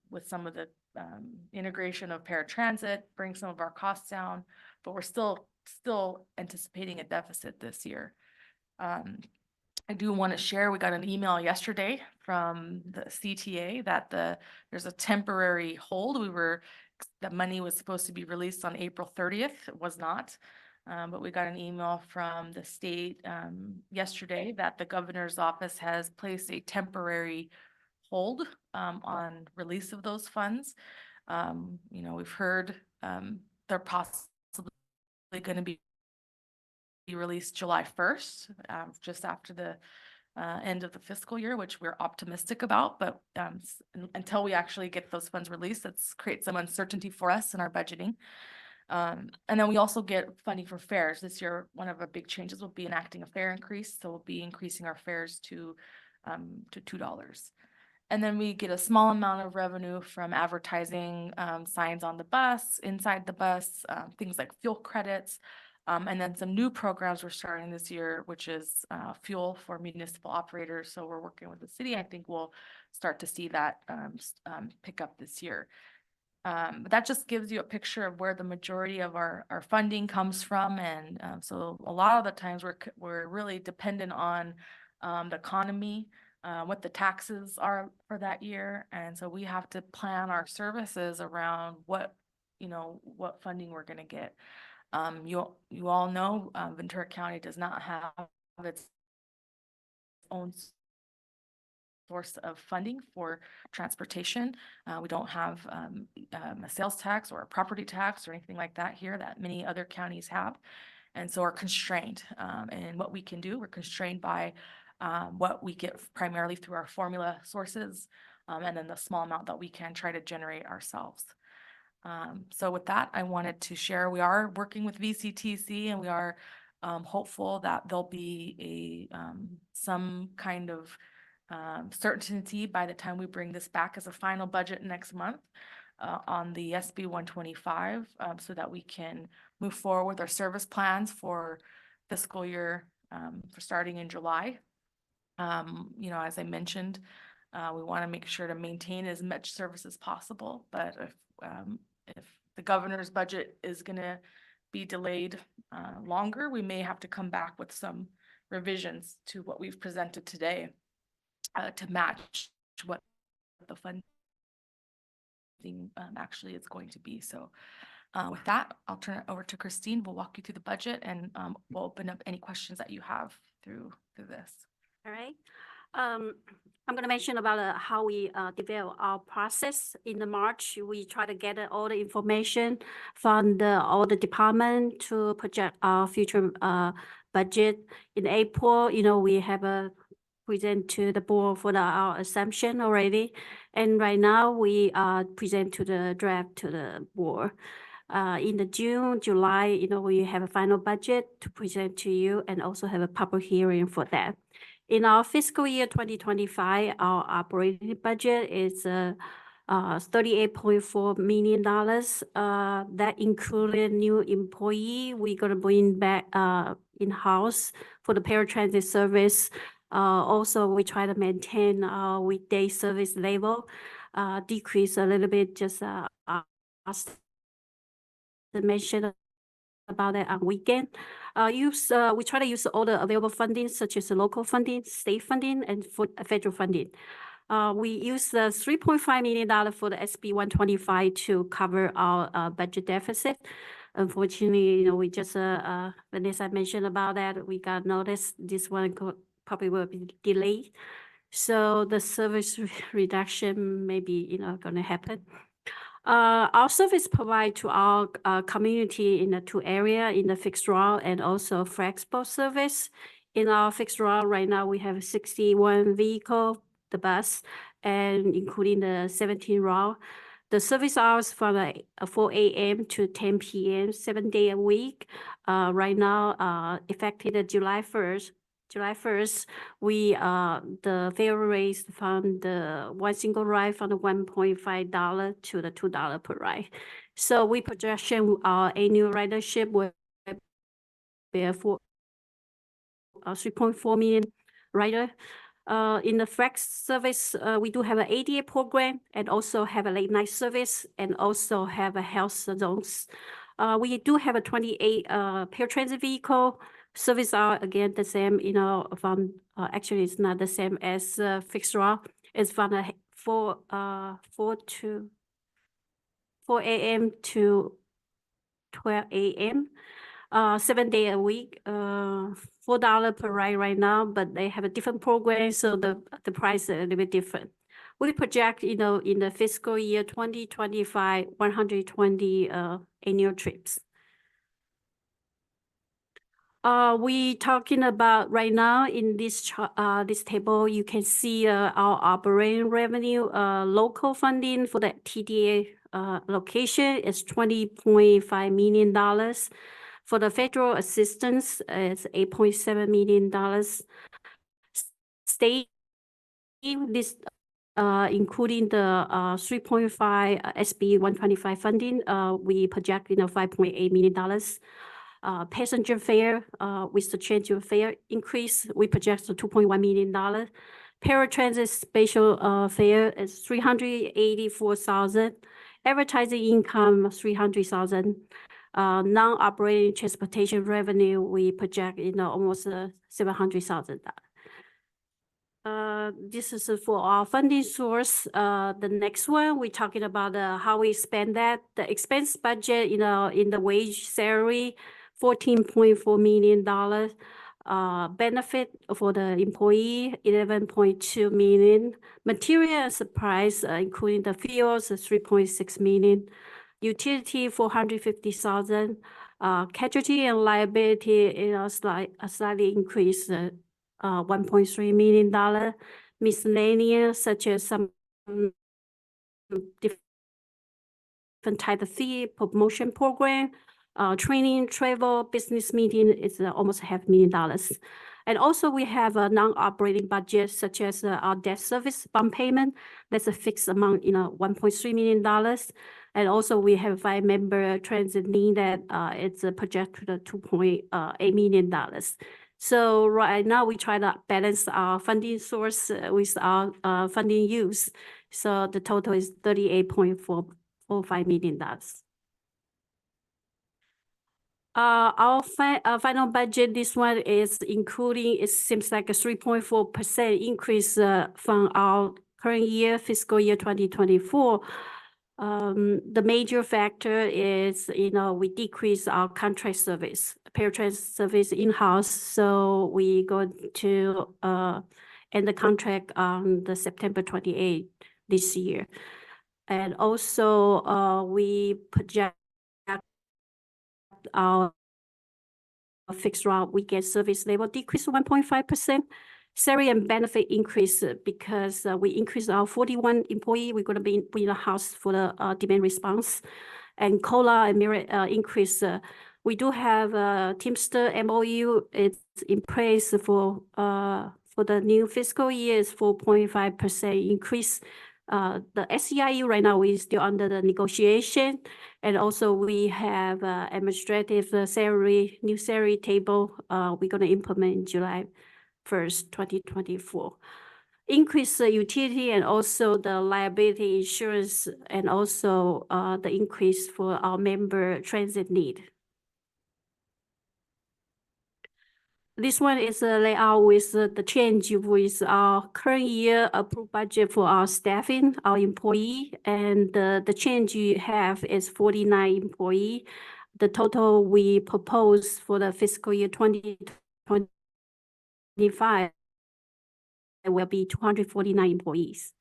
with some of the integration of paratransit, bring some of our costs down, but we're still anticipating a deficit this year. I do want to share, we got an email yesterday from the CTA that there's a temporary hold. The money was supposed to be released on April 30th. It was not. But we got an email from the state yesterday that the governor's office has placed a temporary hold on release of those funds. We've heard they're possibly going to be released July 1st, just after the end of the fiscal year, which we're optimistic about. But until we actually get those funds released, that's creates some uncertainty for us in our budgeting. And then we also get funding for fares. This year, one of our big changes will be enacting a fare increase. So we'll be increasing our fares to $2. And then we get a small amount of revenue from advertising, signs on the bus, inside the bus, things like fuel credits. And then some new programs we're starting this year, which is fuel for municipal operators. So we're working with the city. I think we'll start to see that pick up this year. But that just gives you a picture of where the majority of our funding comes from. And so a lot of the times we're really dependent on the economy, what the taxes are for that year. And so we have to plan our services around what funding we're going to get. You all know Ventura County does not have its own source of funding for transportation. We don't have a sales tax or a property tax or anything like that here that many other counties have. And so are constrained in what we can do. We're constrained by what we get primarily through our formula sources, and then the small amount that we can try to generate ourselves. So with that, I wanted to share, we are working with VCTC, and we are hopeful that there'll be some kind of certainty by the time we bring this back as a final budget next month on the SB 125, so that we can move forward with our service plans for fiscal year for starting in July. As I mentioned, we want to make sure to maintain as much service as possible, but if the governor's budget is going to be delayed longer, we may have to come back with some revisions to what we've presented today to match what the funding actually is going to be. So with that, I'll turn it over to Christine. We'll walk you through the budget, and we'll open up any questions that you have through this. All right. I'm gonna mention about how we develop our process. In the March, we try to gather all the information from all the department to project our future budget. In April, we have a present to the board for our assumption already. And right now, we present to the draft to the board. In the June, July, we have a final budget to present to you and also have a public hearing for that. In our fiscal year 2025, our operating budget is $38.4 million. That included new employee. We're gonna bring back in-house for the paratransit service. Also, we try to maintain our weekday service level, decrease a little bit, just mention about that on weekend. We try to use all the available funding, such as the local funding, state funding, and for federal funding. We use the $3.5 million for the SB 125 to cover our budget deficit. Unfortunately, we just, Vanessa mentioned about that, we got notice this one probably will be delayed. So the service reduction may be, gonna happen. Our service provide to our community in the two area, in the fixed route and also flexible service. In our fixed route right now, we have 61 vehicle, the bus, and including the 17 route. The service hours from 4 a.m. to 10 p.m., 7 days a week. Right now, effective July 1st, we the fare raised from the one single ride from the $1.5 to the $2 per ride. So we projection our annual ridership will be for 3.4 million rider. In the flex service, we do have an ADA program and also have a late night service and also have a health zones. We do have a 28 paratransit vehicle. Service are again the same, from actually it's not the same as fixed route. It's from 4 a.m. to 12 a.m. 7 days a week, $4 per ride right now, but they have a different program, so the price is a little bit different. We project, in the fiscal year 2025, 120 annual trips. We talking about right now in this this table, you can see our operating revenue, local funding for the TDA location is $20.5 million. For the federal assistance, it's $8.7 million. State, this including the 3.5 SB 125 funding, we project $5.8 million. Passenger fare, with the change of fare increase, we project $2.1 million. Paratransit special fare is $384,000. Advertising income, $300,000. Non-operating transportation revenue, we project almost $700,000. This is for our funding source. The next one, we're talking about how we spend that. The expense budget, in the wage salary, $14.4 million. Benefit for the employee, $11.2 million. Material and supplies, including the fuels, $3.6 million. Utility, $450,000. Casualty and liability, slightly increased, $1.3 million. Miscellaneous, such as some different type of fee, promotion program, training, travel, business meeting is almost $500,000. And also we have a non-operating budget, such as our debt service bond payment. That's a fixed amount, $1.3 million. And also we have 5-member transit need that it's projected to $2.8 million. So right now we try to balance our funding source with our funding use. So the total is $38.45 million. Our final budget, this one is including, it seems like a 3.4% increase from our current year, fiscal year 2024. The major factor is, we decrease our contract service, paratransit service in-house. So we go to end the contract on the September 28th this year. And also, we project our fixed route weekend service level decrease 1.5%. Salary and benefit increase because we increased our 41 employee. We're going to be in the house for the demand response. And COLA and merit increase. We do have Teamster MOU. It's in place for the new fiscal year is 4.5% increase. The SEIU right now is still under the negotiation. And also we have administrative salary, new salary table. We're going to implement in July 1st, 2024. Increase the utility and also the liability insurance and also the increase for our member transit need. This one is a layout with the change with our current year approved budget for our staffing, our employee, and the change you have is 49 employee. The total we propose for the fiscal year 2025 will be 249 employees.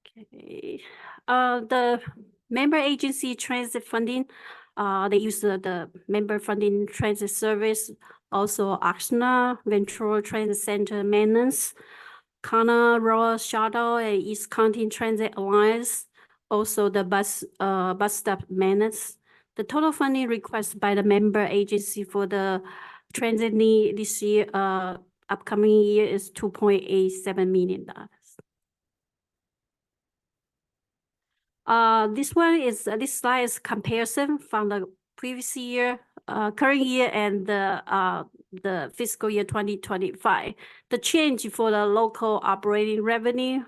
Okay, the member agency transit funding, they use the member funding transit service. Also, Oxnard, Ventura Transit Center maintenance, Kana Royal Shuttle, and East County Transit Alliance. Also, the bus stop maintenance. The total funding requested by the member agency for the transit need this year, upcoming year is $2.87 million. This slide is comparison from the previous year, current year, and the fiscal year 2025. The change for the local operating revenue,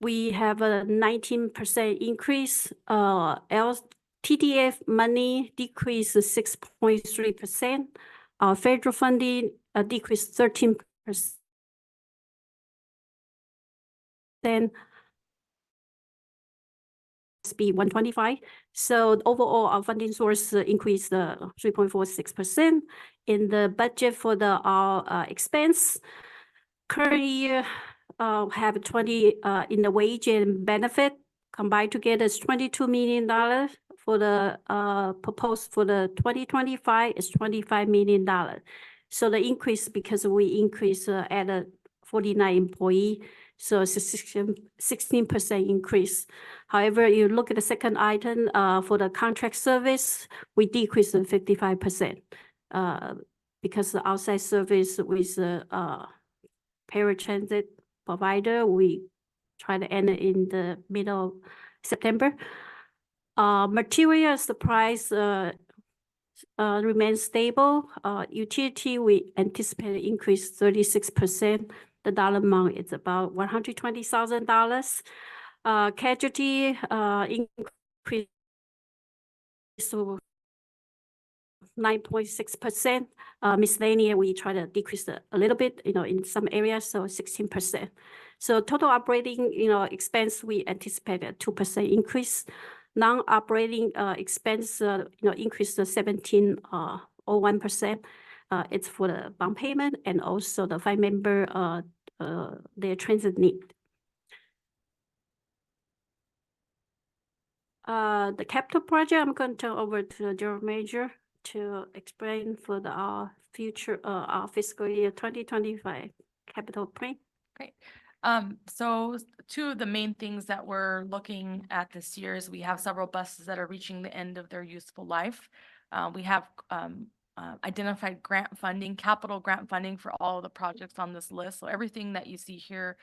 we have a 19% increase. TDF money decreased 6.3%. Federal funding decreased 13%. SB 125. So overall, our funding source increased 3.46%. In the budget for our expense, current year have 20 in the wage and benefit combined together is $22 million. For the proposed for the 2025 is $25 million. So the increase because we increase at 49 employee. So it's a 16% increase. However, you look at the second item for the contract service, we decreased 55% because the outside service with paratransit provider, we try to end it in the middle of September. Material supplies remain stable. Utility, we anticipate increase 36%. The dollar amount is about $120,000. Casualty increase to 9.6%. Miscellaneous, we try to decrease a little bit, in some areas, so 16%. So total operating, expense, we anticipate a 2% increase. Non-operating expense, increase to 17.01%. It's for the bond payment and also the 5 member their transit need. The capital project, I'm going to turn over to the general manager to explain for our future our fiscal year 2025 capital plan. Great. So two of the main things that we're looking at this year is we have several buses that are reaching the end of their useful life. We have identified grant funding, capital grant funding for all of the projects on this list. So everything that you see here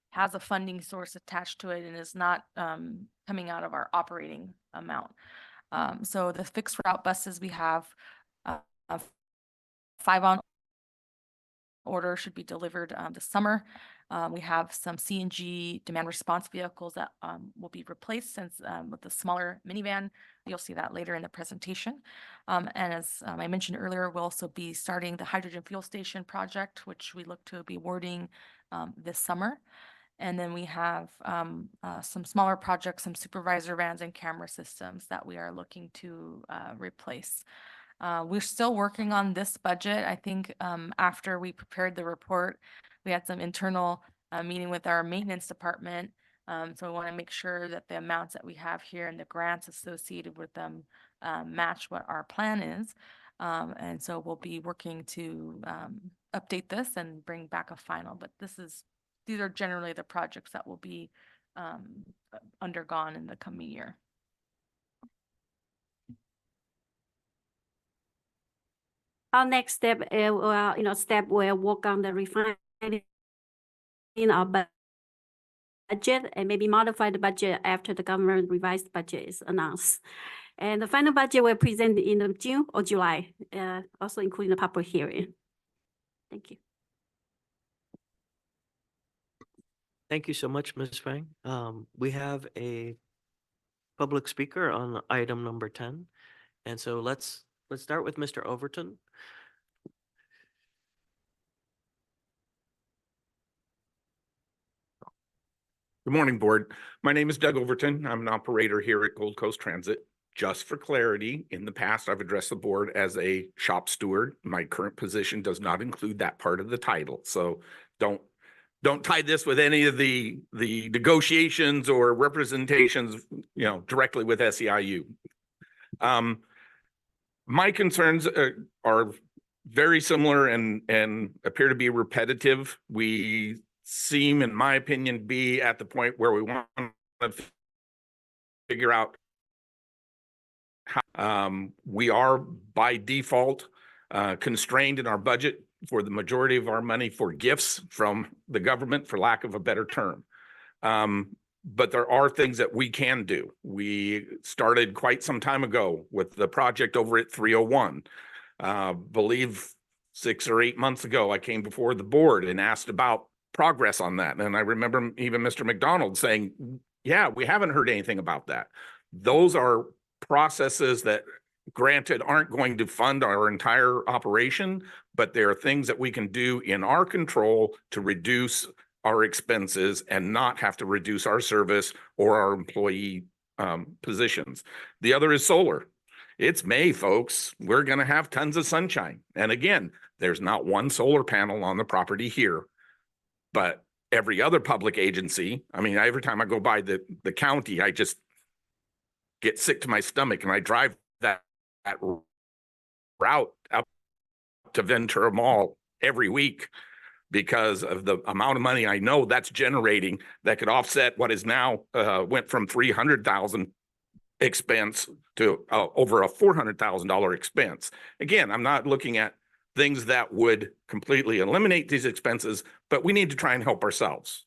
has a funding source attached to it and is not coming out of our operating amount. So the fixed route buses, we have 5 on order, should be delivered this summer. We have some CNG demand response vehicles that will be replaced since with the smaller minivan. You'll see that later in the presentation. And as I mentioned earlier, we'll also be starting the hydrogen fuel station project, which we look to be awarding this summer. And then we have some smaller projects, some supervisor vans and camera systems that we are looking to replace. We're still working on this budget. I think after we prepared the report, we had some internal meeting with our maintenance department. So we want to make sure that the amounts that we have here and the grants associated with them match what our plan is. And so we'll be working to update this and bring back a final, but these are generally the projects that will be undergone in the coming year. Our next step, we'll work on the refining in our budget and maybe modify the budget after the government revised budget is announced. And the final budget will present in June or July, also including the public hearing. Thank you. Thank you so much, Ms. Fang. We have a public speaker on item number 10. And so let's start with Mr. Overton. Good morning, Board. My name is Doug Overton. I'm an operator here at Gold Coast Transit. Just for clarity, in the past, I've addressed the board as a shop steward. My current position does not include that part of the title. So don't tie this with any of the negotiations or representations, directly with SEIU. My concerns are very similar and appear to be repetitive. We seem, in my opinion, be at the point where we want to figure out how we are by default constrained in our budget for the majority of our money for gifts from the government, for lack of a better term. But there are things that we can do. We started quite some time ago with the project over at 301. Believe 6 or 8 months ago, I came before the board and asked about progress on that. And I remember even Mr. McDonald saying, yeah, we haven't heard anything about that. Those are processes that, granted, aren't going to fund our entire operation, but there are things that we can do in our control to reduce our expenses and not have to reduce our service or our employee positions. The other is solar. It's May, folks. We're going to have tons of sunshine. And again, there's not one solar panel on the property here, but every other public agency, I mean, every time I go by the county, I just get sick to my stomach, and I drive that route up to Ventura Mall every week because of the amount of money I know that's generating that could offset what is now went from $300,000 expense to over a $400,000 expense. Again, I'm not looking at things that would completely eliminate these expenses, but we need to try and help ourselves.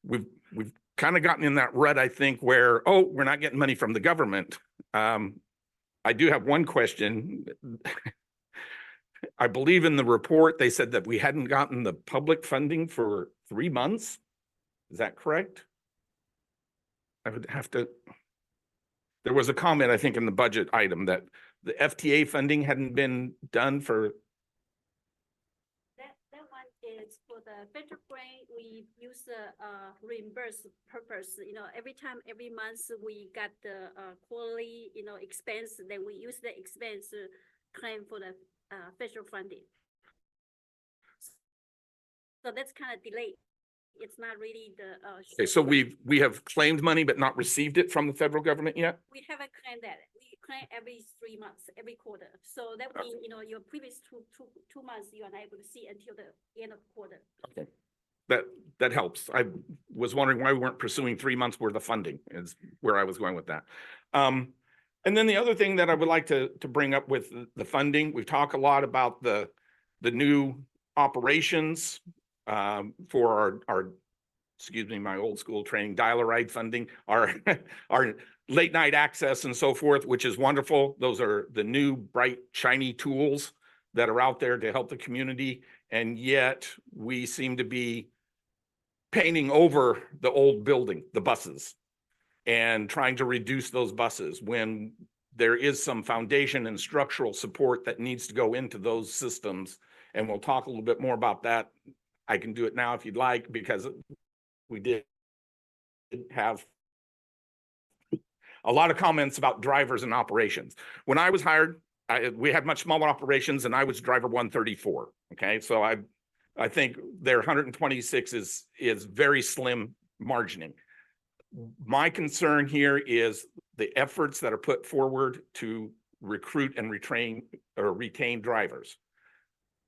We've kind of gotten in that rut, I think, where, we're not getting money from the government. I do have one question. I believe in the report, they said that we hadn't gotten the public funding for 3 months. Is that correct? I would have to, there was a comment, I think, in the budget item that the FTA funding hadn't been done for. That one is for the federal grant. We use the reimburse purpose. Every month we got the quarterly, expense. Then we use the expense claim for the federal funding. So that's kind of delayed. It's not really the. Okay, so we have claimed money but not received it from the federal government yet? We haven't claimed that. We claim every 3 months, every quarter. So that means, your previous two months, you are not able to see until the end of the quarter. Okay. That helps. I was wondering why we weren't pursuing 3 months worth of funding is where I was going with that. And then the other thing that I would like to bring up with the funding, we've talked a lot about the new operations for our my old school training, dial-a-ride funding, our late night access and so forth, which is wonderful. Those are the new bright, shiny tools that are out there to help the community. And yet we seem to be painting over the old building, the buses, and trying to reduce those buses when there is some foundation and structural support that needs to go into those systems. And we'll talk a little bit more about that. I can do it now if you'd like, because we did have a lot of comments about drivers and operations. When I was hired we had much smaller operations and I was driver 134. Okay, so I think their 126 is very slim margining. My concern here is the efforts that are put forward to recruit and retain drivers.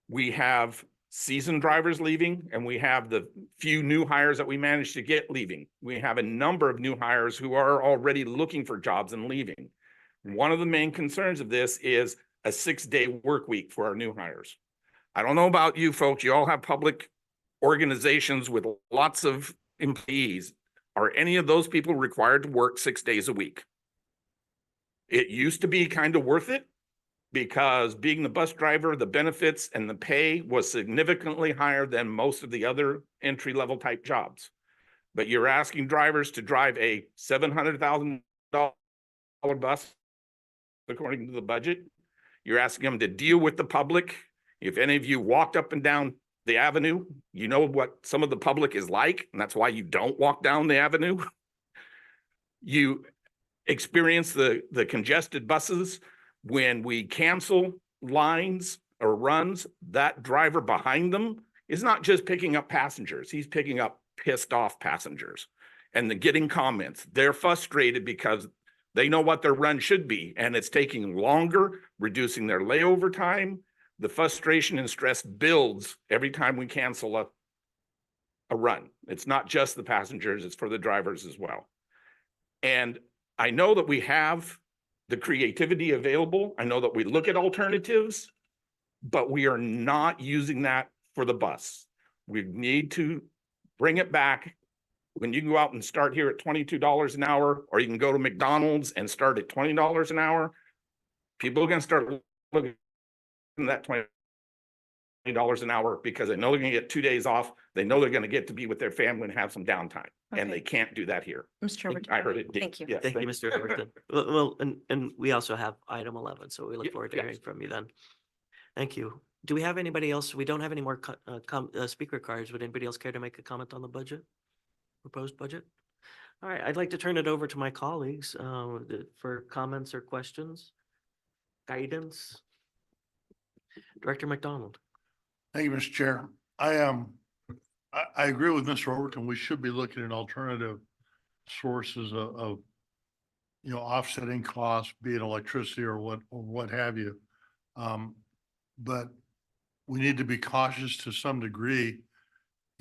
We have seasoned drivers leaving, and we have the few new hires that we managed to get leaving. We have a number of new hires who are already looking for jobs and leaving. One of the main concerns of this is a 6-day work week for our new hires. I don't know about you folks, you all have public organizations with lots of employees. Are any of those people required to work 6 days a week? It used to be kind of worth it because being the bus driver, the benefits and the pay was significantly higher than most of the other entry-level type jobs. But you're asking drivers to drive a $700,000 bus according to the budget. You're asking them to deal with the public. If any of you walked up and down the avenue, you know what some of the public is like, and that's why you don't walk down the avenue. You experience the congested buses. When we cancel lines or runs, that driver behind them is not just picking up passengers, he's picking up pissed off passengers. And getting comments. They're frustrated because they know what their run should be, and it's taking longer, reducing their layover time. The frustration and stress builds every time we cancel a run. It's not just the passengers, it's for the drivers as well. And I know that we have the creativity available. I know that we look at alternatives, but we are not using that for the bus. We need to bring it back. When you go out and start here at $22 an hour, or you can go to McDonald's and start at $20 an hour, people are going to start looking at that $20 an hour because they know they're going to get 2 days off. They know they're going to get to be with their family and have some downtime. And Okay. they can't do that here. Mr. Chair, would you- I heard it. Thank you. Yes, Thank you, Mr. Overton. Well, and we also have item 11, so we look Yeah, forward to yes. hearing from you then. Thank you. Do we have anybody else? We don't have any more speaker cards. Would anybody else care to make a comment on the budget? Proposed budget? All right, I'd like to turn it over to my colleagues for comments or questions, guidance. Director McDonald. Thank you, Mr. Chair. I agree with Mr. Overton. We should be looking at alternative sources of offsetting costs, be it electricity or what have you. But we need to be cautious to some degree.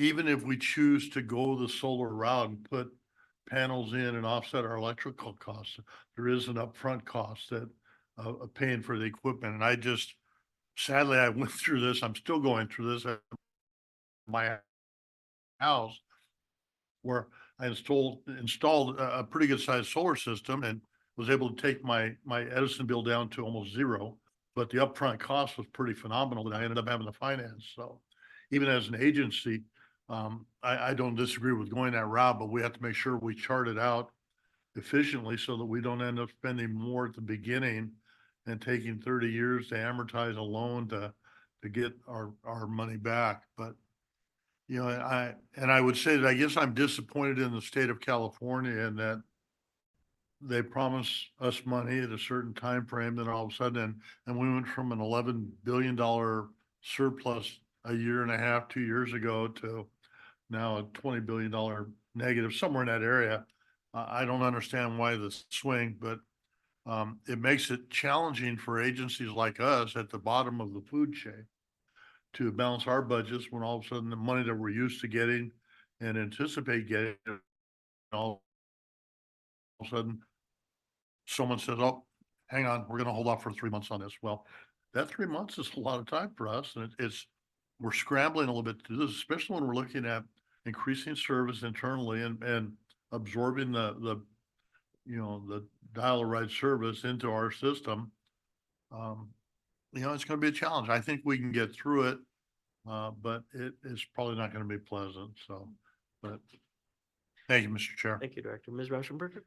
Even if we choose to go the solar route and put panels in and offset our electrical costs, there is an upfront cost that of paying for the equipment. And sadly, I went through this. I'm still going through this at my house where I installed a pretty good sized solar system and was able to take my Edison bill down to almost zero. But the upfront cost was pretty phenomenal that I ended up having to finance. So even as an agency, I don't disagree with going that route, but we have to make sure we chart it out efficiently so that we don't end up spending more at the beginning and taking 30 years to amortize a loan to get our money back. But I would say that I guess I'm disappointed in the state of California in that they promise us money at a certain time frame, then all of a sudden, and we went from an $11 billion surplus a year and a half, 2 years ago to now a $20 billion negative, somewhere in that area. I don't understand why the swing, but it makes it challenging for agencies like us at the bottom of the food chain to balance our budgets when all of a sudden the money that we're used to getting and anticipate getting, all of a sudden someone says, oh, hang on, we're going to hold off for 3 months on this. Well, that 3 months is a lot of time for us. And we're scrambling a little bit to do this, especially when we're looking at increasing service internally and absorbing the dial-a-ride service into our system. It's going to be a challenge. I think we can get through it, but it is probably not going to be pleasant. So, but thank you, Mr. Chair. Thank you, Director. Ms. Rauschenberger?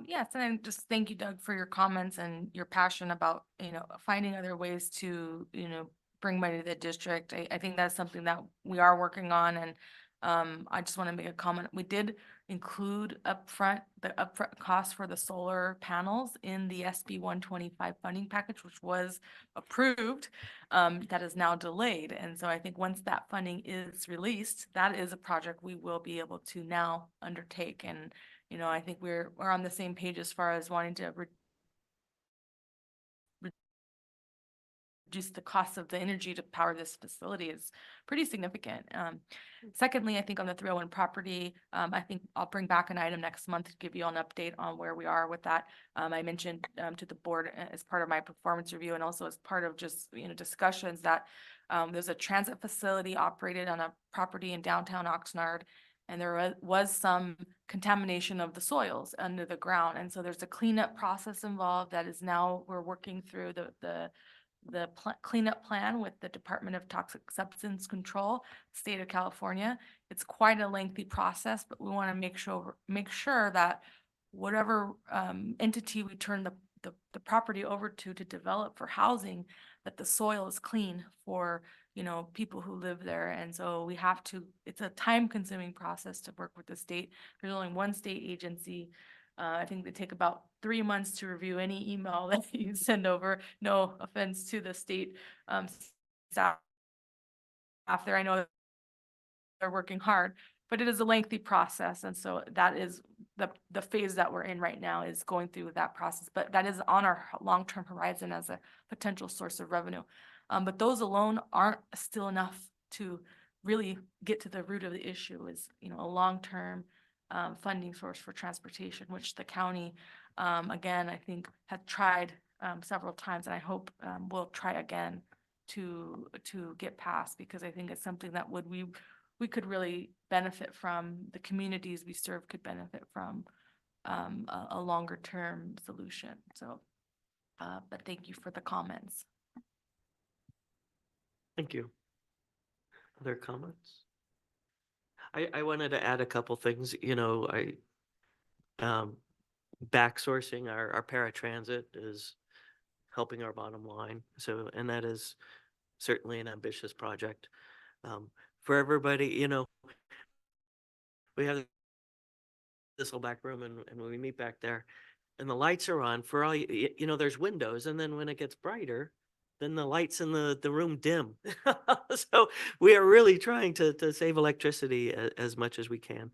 Yes, and then just thank you, Doug, for your comments and your passion about, finding other ways to, bring money to the district. I think that's something that we are working on, and I just want to make a comment. We did, include the upfront cost for the solar panels in the SB 125 funding package, which was approved, that is now delayed. And so I think once that funding is released, that is a project we will be able to now undertake. And, you know, I think we're on the same page as far as wanting to reduce the cost of the energy to power this facility is pretty significant. Secondly, I think on the 301 property, I think I'll bring back an item next month to give you all an update on where we are with that. I mentioned to the board as part of my performance review and also as part of just, you know, discussions that there's a transit facility operated on a property in downtown Oxnard, and there was some contamination of the soils under the ground. And so there's a cleanup process involved that is now we're working through the cleanup plan with the Department of Toxic Substance Control, State of California. It's quite a lengthy process, but we want to make sure that whatever entity we turn the property over to develop for housing, that the soil is clean for, you know, people who live there. And so we have to, it's a time-consuming process to work with the state. There's only one state agency. I think they take about 3 months to review any email that you send over. No offense to the state staff there. I know they're working hard, but it is a lengthy process. And so that is the phase that we're in right now, is going through that process. But that is on our long-term horizon as a potential source of revenue. But those alone aren't still enough to really get to the root of the issue, is, you know, a long-term funding source for transportation, which the county, again, I think had tried several times, and I hope will try again to get passed, because I think it's something that we could really benefit from. The communities we serve could benefit from a longer term solution. So, but thank you for the comments. Thank you. Other comments? I wanted to add a couple things. You know, backsourcing our paratransit is helping our bottom line. So, and that is certainly an ambitious project. For everybody, you know, we have this little back room, and we meet back there, and the lights are on for all, you know, there's windows, and then when it gets brighter, then the lights in the room dim. So we are really trying to save electricity as much as we can.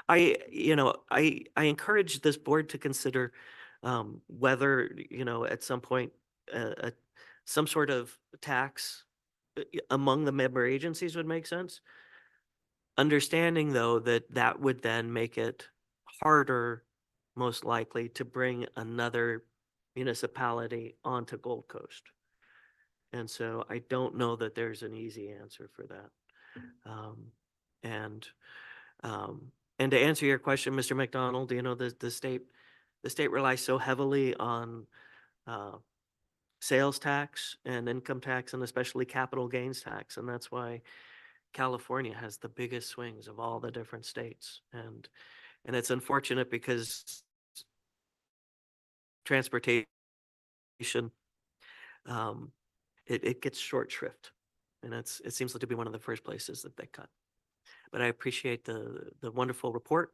I encourage this board to consider whether, you know, at some point, some sort of tax among the member agencies would make sense. Understanding, though, that would then make it harder, most likely, to bring another municipality onto Gold Coast. And so I don't know that there's an easy answer for that. And to answer your question, Mr. McDonald, you know, the state relies so heavily on sales tax and income tax, and especially capital gains tax. And that's why California has the biggest swings of all the different states. And it's unfortunate because transportation, it gets short shrift, and it seems like to be one of the first places that they cut. But I appreciate the wonderful report,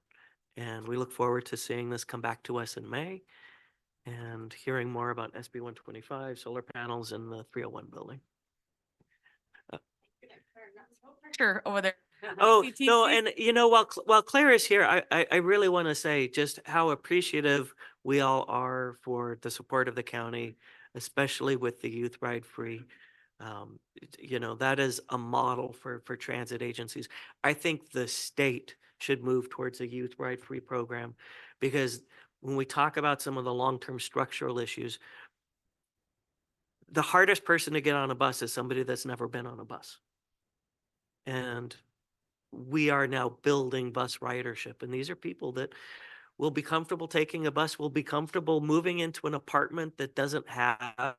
and we look forward to seeing this come back to us in May and hearing more about SB 125 solar panels in the 301 building. Sure, over there. Oh, no, CTC. and you know, while Claire is here, I really want to say just how appreciative we all are for the support of the county, especially with the youth ride free. You know, that is a model for transit agencies. I think the state should move towards a youth ride free program, because when we talk about some of the long-term structural issues, the hardest person to get on a bus is somebody that's never been on a bus. And we are now building bus ridership, and these are people that will be comfortable taking a bus, will be comfortable moving into an apartment that doesn't have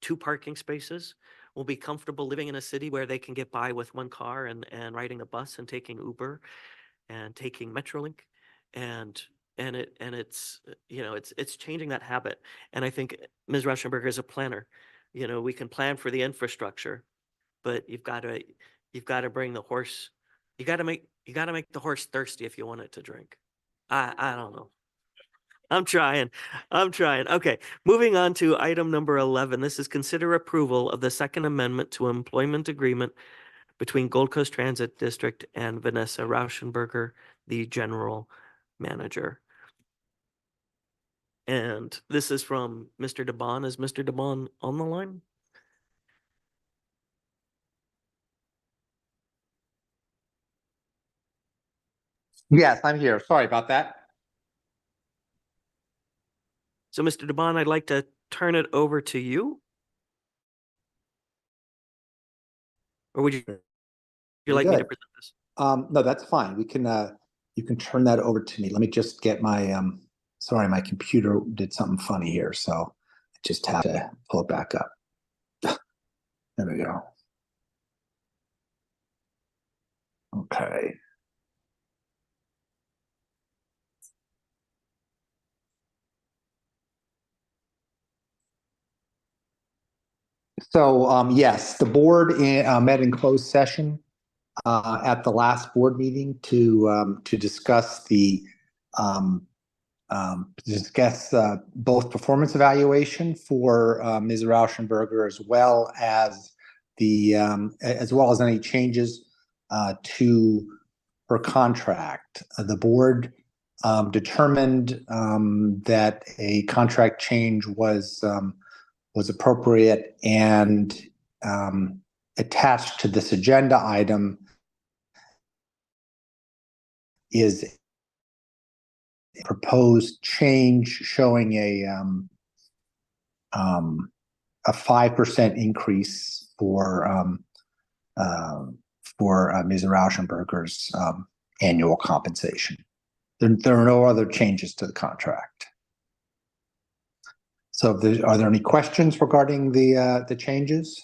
2 parking spaces, will be comfortable living in a city where they can get by with 1 car and riding a bus and taking Uber and taking Metrolink, and it's, you know, it's changing that habit. And I think Ms. Rauschenberger is a planner. You know, we can plan for the infrastructure, but you've got to bring the horse, You gotta make the horse thirsty if you want it to drink. I don't know. I'm trying. Okay, moving on to item number 11. This is consider approval of the Second Amendment to Employment Agreement between Gold Coast Transit District and Vanessa Rauschenberger, the general manager. And this is from Mr. DeBon. Is Mr. DeBon on the line? Yes, I'm here. Sorry about that. So, Mr. DeBon, I'd like to turn it over to you. Or would you Very like me to good. present this? No, that's fine. You can turn that over to me. Let me just get my, sorry, my computer did something funny here, so I just have to pull it back up. There we go. Okay. So, yes, the board met in closed session at the last board meeting to discuss both performance evaluation for Ms. Rauschenberger as well as any changes to her contract. The board determined that a contract change was appropriate, and attached to this agenda item is a proposed change showing a 5% increase for Ms. Rauschenberger's annual compensation. There are no other changes to the contract. So are there any questions regarding the changes?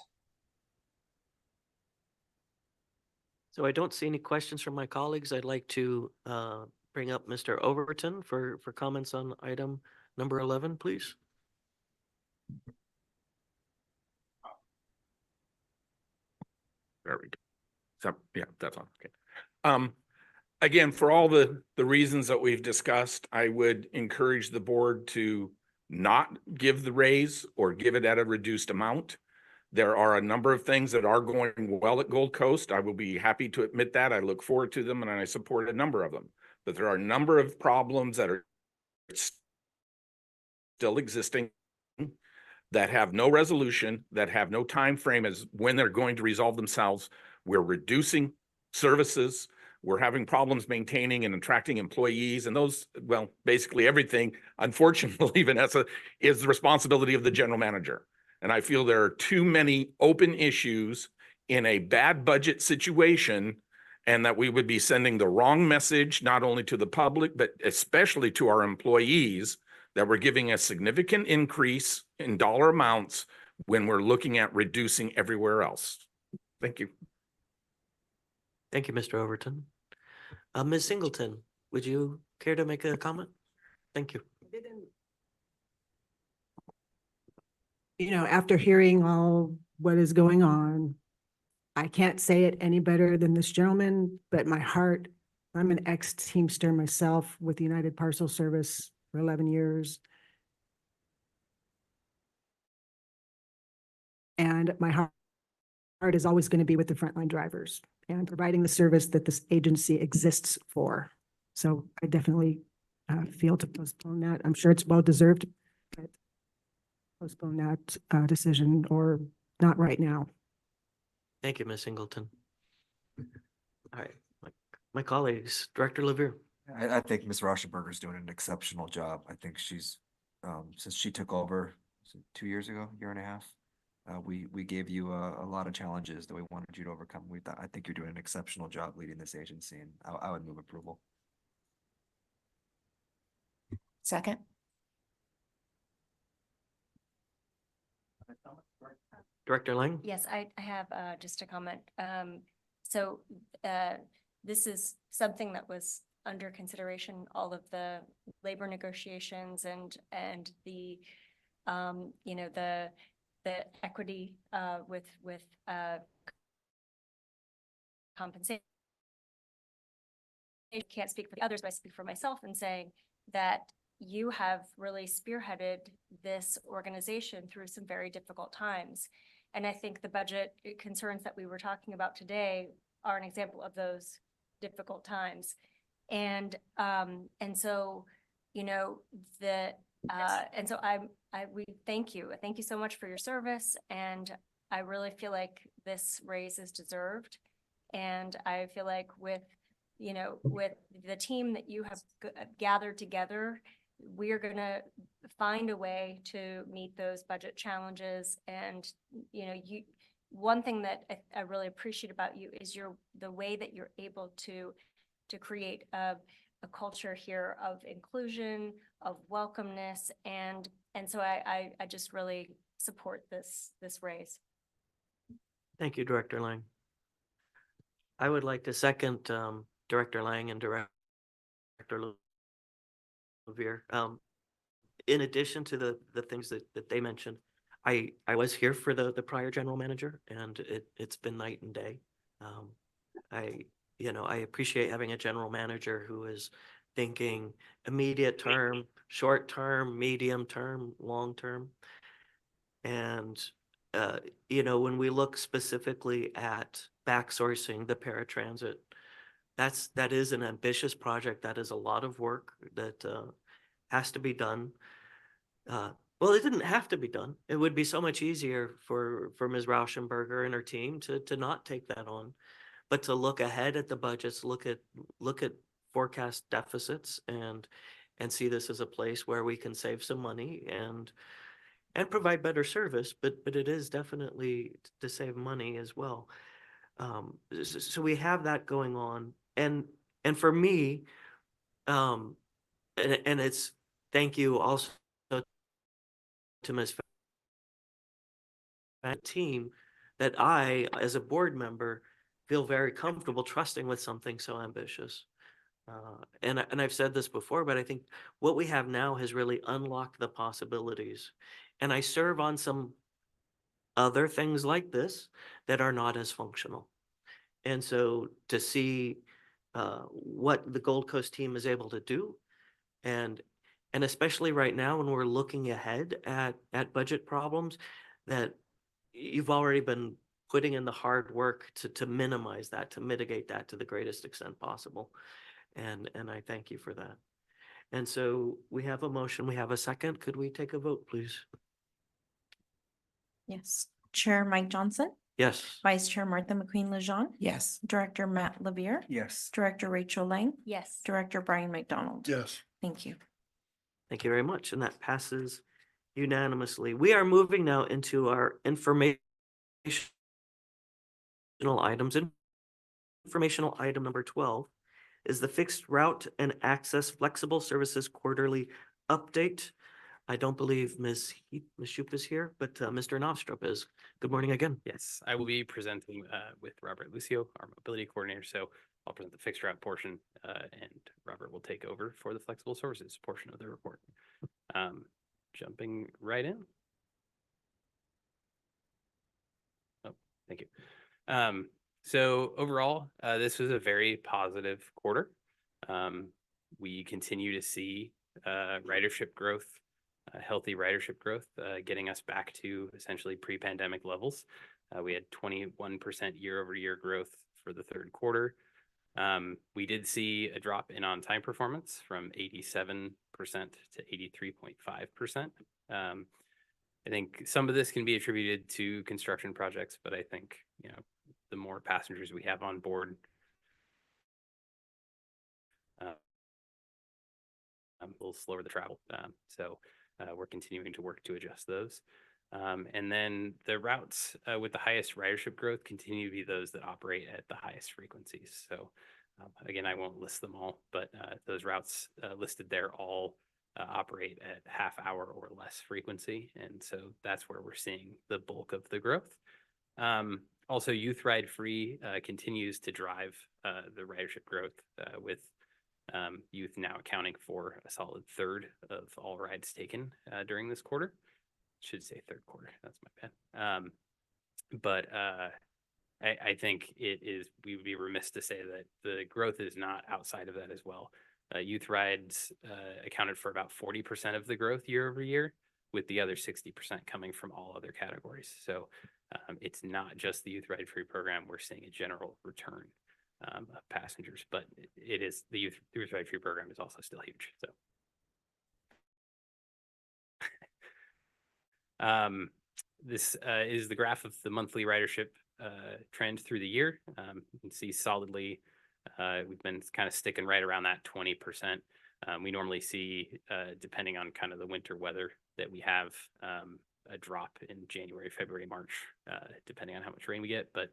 So I don't see any questions from my colleagues. I'd like to bring up Mr. Overton for comments on item number 11, please. There we go. So, yeah, that's on. Okay. Again, for all the reasons that we've discussed, I would encourage the board to not give the raise or give it at a reduced amount. There are a number of things that are going well at Gold Coast. I will be happy to admit that. I look forward to them and I support a number of them. But there are a number of problems that are still existing that have no resolution, that have no time frame as when they're going to resolve themselves. We're reducing services. We're having problems maintaining and attracting employees, and those, well, basically everything, unfortunately, Vanessa, is the responsibility of the general manager. And I feel there are too many open issues in a bad budget situation, and that we would be sending the wrong message, not only to the public, but especially to our employees, that we're giving a significant increase in dollar amounts when we're looking at reducing everywhere else. Thank you. Thank you, Mr. Overton. Ms. Singleton, would you care to make a comment? Thank you. You know, after hearing all what is going on, I can't say it any better than this gentleman, but my heart, I'm an ex-Teamster myself with the United Parcel Service for 11 years. And my heart is always going to be with the frontline drivers and providing the service that this agency exists for. So I definitely feel to postpone that. I'm sure it's well-deserved, but postpone that decision, or not right now. Thank you, Ms. Singleton. All right, my colleagues, Director Levere. I think Ms. Rauschenberger is doing an exceptional job. I think she's, since she took over 2 years ago, year and a half, we gave you a lot of challenges that we wanted you to overcome. I think you're doing an exceptional job leading this agency, and I would move approval. Second. Director Lang? Yes, I have just a comment. So this is something that was under consideration, all of the labor negotiations and the you know, the equity with compensation can't speak for the others, but I speak for myself in saying that you have really spearheaded this organization through some very difficult times. And I think the budget concerns that we were talking about today are an example of those difficult times. And so, you know, we thank you. Thank you so much for your service. And I really feel like this raise is deserved. And I feel like with the team that you have gathered together, we are going to find a way to meet those budget challenges. And, one thing that I really appreciate about you is the way that you're able to create a culture here of inclusion, of welcomeness. And so I just really support this raise. Thank you, Director Lang. I would like to second Director Lang and Director Levere. In addition to the things that they mentioned, I was here for the prior general manager, and it's been night and day. I appreciate having a general manager who is thinking immediate term, short term, medium term, long term. And when we look specifically at backsourcing the paratransit, that is an ambitious project. That is a lot of work that has to be done. Well, it didn't have to be done. It would be so much easier for Ms. Rauschenberger and her team to not take that on, but to look ahead at the budgets, look at forecast deficits, and see this as a place where we can save some money and provide better service. But it is definitely to save money as well. So we have that going on, and for me, and it's thank you also to Ms. team that I, as a board member, feel very comfortable trusting with something so ambitious. And I've said this before, but I think what we have now has really unlocked the possibilities. And I serve on some other things like this that are not as functional. And so to see what the Gold Coast team is able to do, and especially right now when we're looking ahead at budget problems, that you've already been putting in the hard work to minimize that, to mitigate that to the greatest extent possible. And I thank you for that. And so we have a motion, we have a second. Could we take a vote, please? Yes. Chair Mike Johnson, Yes. Vice Chair Martha McQueen Lejeune, Yes. Director Matt Levere, Yes. Director Rachel Lang, Yes. Director Brian McDonald. Yes. Thank you. Thank you very much. And that passes unanimously. We are moving now into our informational items. Informational item number 12 is the Fixed Route and Access Flexible Services Quarterly Update. I don't believe Ms. Shoup is here, but Mr. Novstrup is. Good morning again. Yes, I will be presenting with Robert Lucio, our mobility coordinator. So I'll present the fixed route portion, and Robert will take over for the flexible services portion of the report. Jumping right in. Oh, thank you. So overall, this was a very positive quarter. We continue to see ridership growth, healthy ridership growth, getting us back to essentially pre-pandemic levels. We had 21% year-over-year growth for the third quarter. We did see a drop in on-time performance from 87% to 83.5%. I think some of this can be attributed to construction projects, but I think, the more passengers we have on board, will slower the travel. So we're continuing to work to adjust those. And then the routes with the highest ridership growth continue to be those that operate at the highest frequencies. So again, I won't list them all, but those routes listed there all operate at half-hour or less frequency. And so that's where we're seeing the bulk of the growth. Also, Youth Ride Free continues to drive the ridership growth with youth now accounting for a solid third of all rides taken during this quarter. Should say third quarter, that's my bad. But I think we would be remiss to say that the growth is not outside of that as well. Youth rides accounted for about 40% of the growth year over year, with the other 60% coming from all other categories. So it's not just the youth ride free program. We're seeing a general return of passengers, but it is the youth ride free program is also still huge. So. This is the graph of the monthly ridership trend through the year. You can see solidly we've been kind of sticking right around that 20%. We normally see, depending on kind of the winter weather that we have, a drop in January, February, March, depending on how much rain we get. But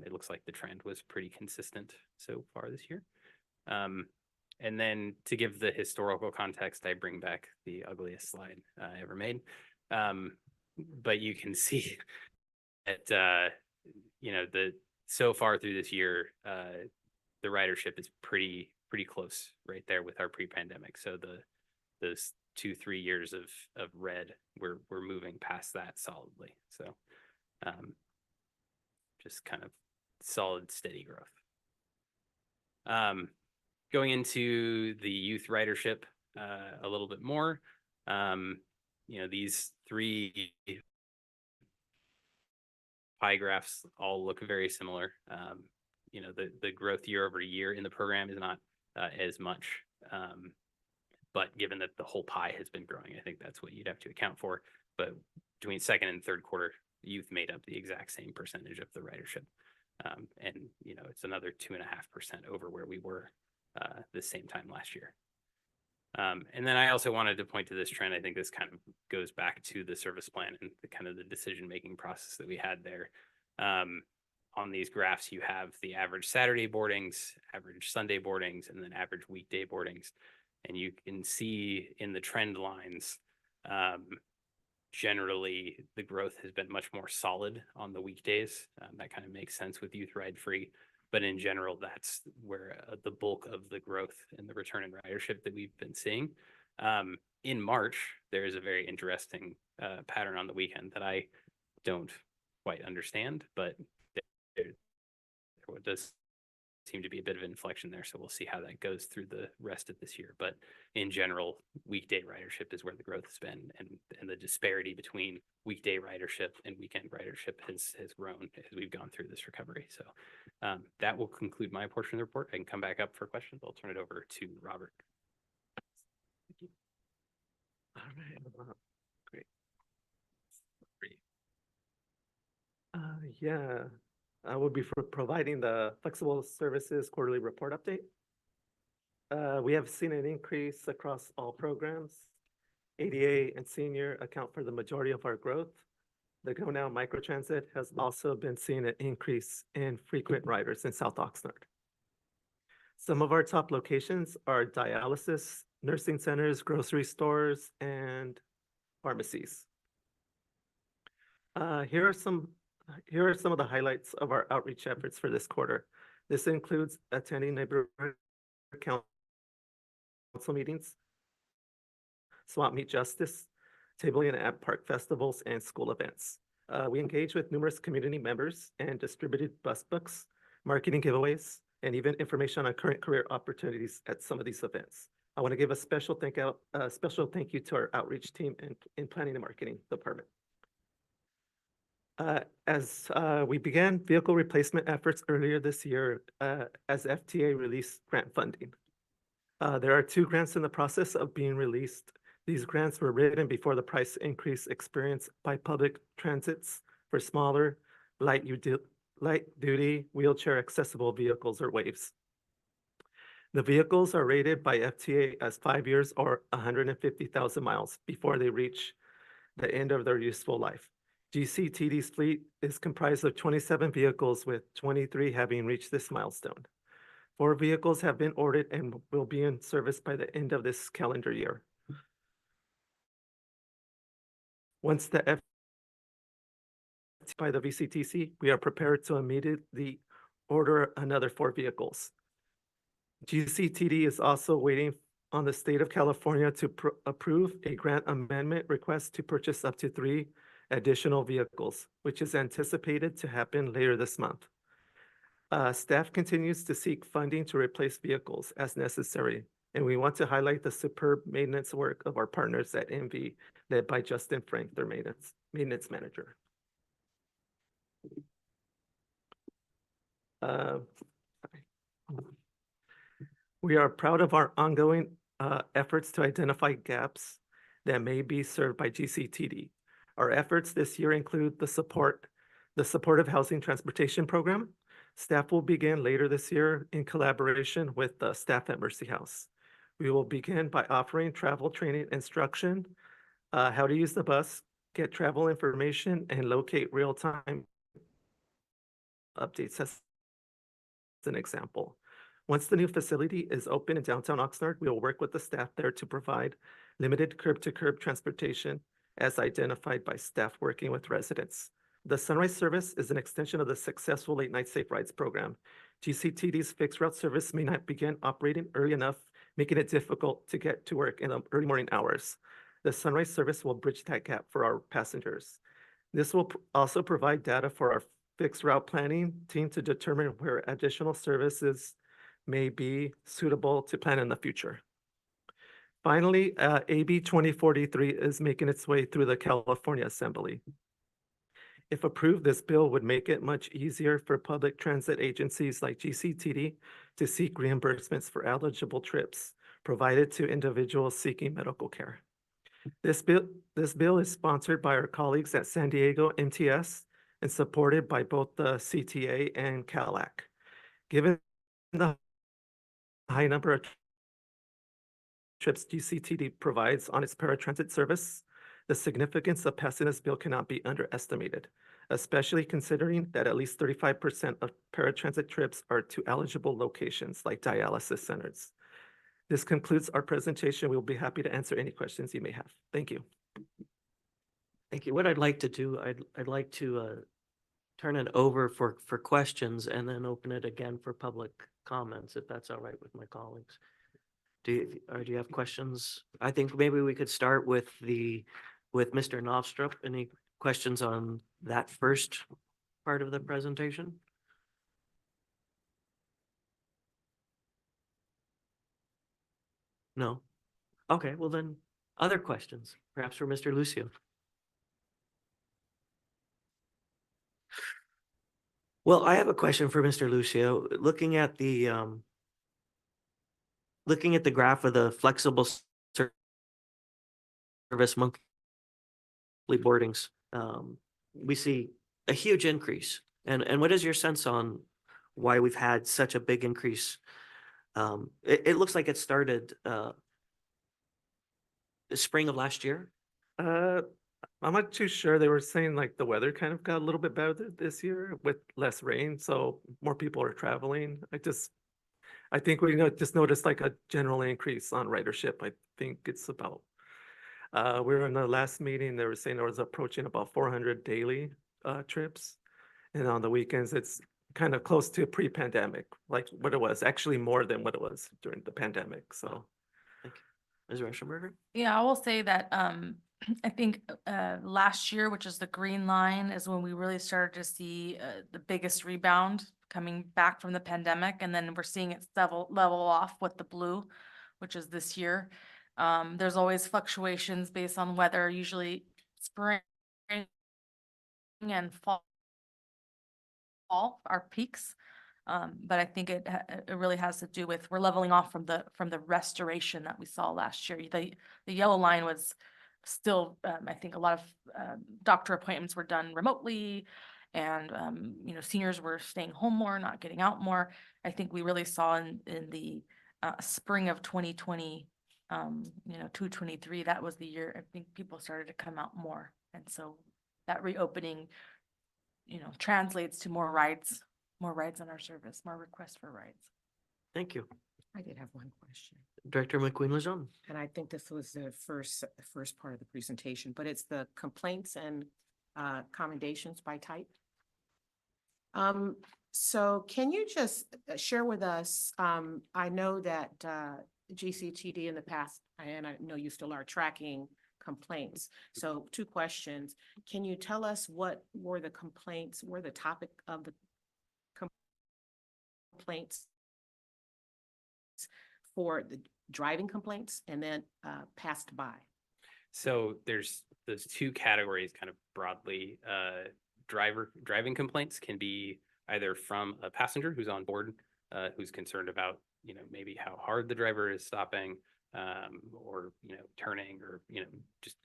it looks like the trend was pretty consistent so far this year. And then to give the historical context, I bring back the ugliest slide I ever made. But you can see that, so far through this year, the ridership is pretty close right there with our pre-pandemic. So those 2-3 years of red, we're moving past that solidly. So just kind of solid, steady growth. Going into the youth ridership a little bit more, these 3 pie graphs all look very similar. The growth year over year in the program is not as much, but given that the whole pie has been growing, I think that's what you'd have to account for. But between second and third quarter, youth made up the exact same percentage of the ridership. And it's another 2.5% over where we were the same time last year. And then I also wanted to point to this trend. I think this kind of goes back to the service plan and the kind of the decision-making process that we had there. On these graphs, you have the average Saturday boardings, average Sunday boardings, and then average weekday boardings. And you can see in the trend lines, generally the growth has been much more solid on the weekdays. That kind of makes sense with youth ride free. But in general, that's where the bulk of the growth and the return in ridership that we've been seeing. In March, there is a very interesting pattern on the weekend that I don't quite understand, but there does seem to be a bit of inflection there. So we'll see how that goes through the rest of this year. But in general, weekday ridership is where the growth has been, and the disparity between weekday ridership and weekend ridership has grown as we've gone through this recovery. So that will conclude my portion of the report. I can come back up for questions. I'll turn it over to Robert. Thank you. All right. Great. Yeah, I will be providing the flexible services quarterly report update. We have seen an increase across all programs. ADA and senior account for the majority of our growth. The Go Now microtransit has also been seeing an increase in frequent riders in South Oxnard. Some of our top locations are dialysis, nursing centers, grocery stores, and pharmacies. Here are some of the highlights of our outreach efforts for this quarter. This includes attending neighborhood council meetings, Swap Meet Justice, tabling at park festivals and school events. We engage with numerous community members and distributed bus books, marketing giveaways, and even information on current career opportunities at some of these events. I want to give a special thank you to our outreach team in planning and marketing department. As we began vehicle replacement efforts earlier this year, as FTA released grant funding. There are 2 grants in the process of being released. These grants were written before the price increase experienced by public transits for smaller, light-duty, wheelchair accessible vehicles or WAVEs. The vehicles are rated by FTA as 5 years or 150,000 miles before they reach the end of their useful life. GCTD's fleet is comprised of 27 vehicles, with 23 having reached this milestone. 4 vehicles have been ordered and will be in service by the end of this calendar year. Once the by the VCTC, we are prepared to immediately order another 4 vehicles. GCTD is also waiting on the state of California to approve a grant amendment request to purchase up to 3 additional vehicles, which is anticipated to happen later this month. Staff continues to seek funding to replace vehicles as necessary, and we want to highlight the superb maintenance work of our partners at MV, led by Justin Frank, their maintenance manager. We are proud of our ongoing efforts to identify gaps that may be served by GCTD. Our efforts this year include the supportive housing transportation program. Staff will begin later this year in collaboration with the staff at Mercy House. We will begin by offering travel training instruction, how to use the bus, get travel information, and locate real-time updates as an example. Once the new facility is open in downtown Oxnard, we will work with the staff there to provide limited curb-to-curb transportation as identified by staff working with residents. The Sunrise service is an extension of the successful Late Night Safe Rides program. GCTD's fixed route service may not begin operating early enough, making it difficult to get to work in the early morning hours. The Sunrise service will bridge that gap for our passengers. This will also provide data for our fixed route planning team to determine where additional services may be suitable to plan in the future. Finally, AB 2043 is making its way through the California Assembly. If approved, this bill would make it much easier for public transit agencies like GCTD to seek reimbursements for eligible trips provided to individuals seeking medical care. This bill is sponsored by our colleagues at San Diego MTS and supported by both the CTA and CALAC. Given the high number of trips GCTD provides on its paratransit service, the significance of passing this bill cannot be underestimated, especially considering that at least 35% of paratransit trips are to eligible locations like dialysis centers. This concludes our presentation. We will be happy to answer any questions you may have. Thank you. Thank you. What I'd like to do, I'd like to turn it over for questions and then open it again for public comments, if that's all right with my colleagues. Do you have questions? I think maybe we could start with Mr. Novstrup. Any questions on that first part of the presentation? No? Okay, well then, other questions, perhaps for Mr. Lucio. Well, I have a question for Mr. Lucio. Looking at the graph of the flexible service monthly boardings, we see a huge increase. And what is your sense on why we've had such a big increase? It looks like it started the spring of last year. I'm not too sure. They were saying like the weather kind of got a little bit better this year with less rain, so more people are traveling. I think we just noticed like a general increase on ridership. I think it's about, we were in the last meeting, they were saying there was approaching about 400 daily trips. And on the weekends, it's kind of close to pre-pandemic, like what it was, actually more than what it was during the pandemic, so. Thank you. Ms. Reschenberger? Yeah, I will say that I think last year, which is the green line, is when we really started to see the biggest rebound coming back from the pandemic. And then we're seeing it level off with the blue, which is this year. There's always fluctuations based on weather, usually spring and fall are peaks. But I think it really has to do with we're leveling off from the restoration that we saw last year. The yellow line was still, I think a lot of doctor appointments were done remotely, and seniors were staying home more, not getting out more. I think we really saw in the spring of 2020, 2023, that was the year I think people started to come out more, and so that reopening, translates to more rides on our service, more requests for rides. Thank you. I did have one question, Director McQueen-Lejeune. and I think this was the first part of the presentation, but it's the complaints and commendations by type. So can you just share with us, I know that GCTD in the past, and I know you still are tracking complaints. So 2 questions. Can you tell us what were the complaints, were the topic of the complaints for the driving complaints and then passed by? So there's those two categories kind of broadly. Driving complaints can be either from a passenger who's on board, who's concerned about, maybe how hard the driver is stopping, or, turning, or, just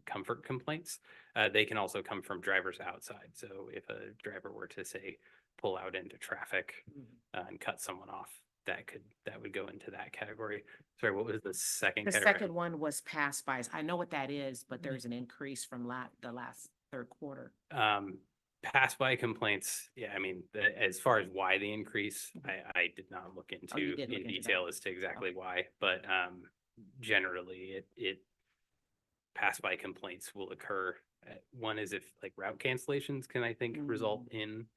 comfort complaints. They can also come from drivers outside. So if a driver were to, say, pull out into traffic and cut someone off, that would go into that category. Sorry, what was the second The category? second one was pass-bys. I know what that is, but there's an increase from the last third quarter. Pass-by complaints, yeah, I mean, as far as why the increase, I did not look into you did look in into detail that. as to exactly why, but generally it pass-by complaints will occur. One is if like route cancellations can, I think, result in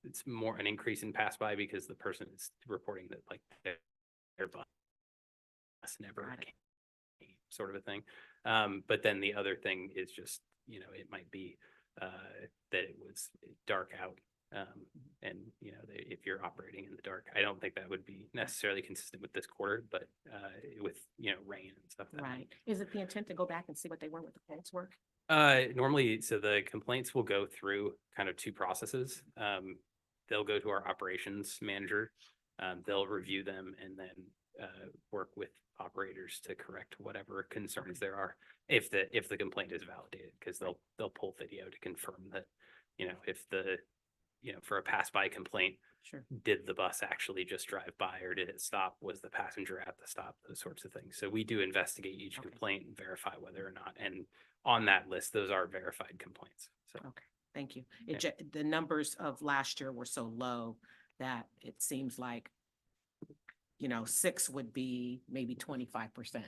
it's more an increase in pass-by because the person is reporting that like their bus never came, sort of a thing. But then the other thing is just, it might be that it was dark out. And, if you're operating in the dark, I don't think that would be necessarily consistent with this quarter, but with, rain and stuff. Right. Is it the intent to go back and see what they were, what the quotes were? Normally, so the complaints will go through kind of two processes. They'll go to our operations manager. They'll review them and then work with operators to correct whatever concerns there are if the complaint is validated, because they'll pull video to confirm that, if for a pass-by complaint, Sure. did the bus actually just drive by or did it stop? Was the passenger at the stop? Those sorts of things. So we do investigate each complaint and verify whether or not, and on that list, those are verified complaints. So Okay, thank you. Yeah. The numbers of last year were so low that it seems like, 6 would be maybe 25%.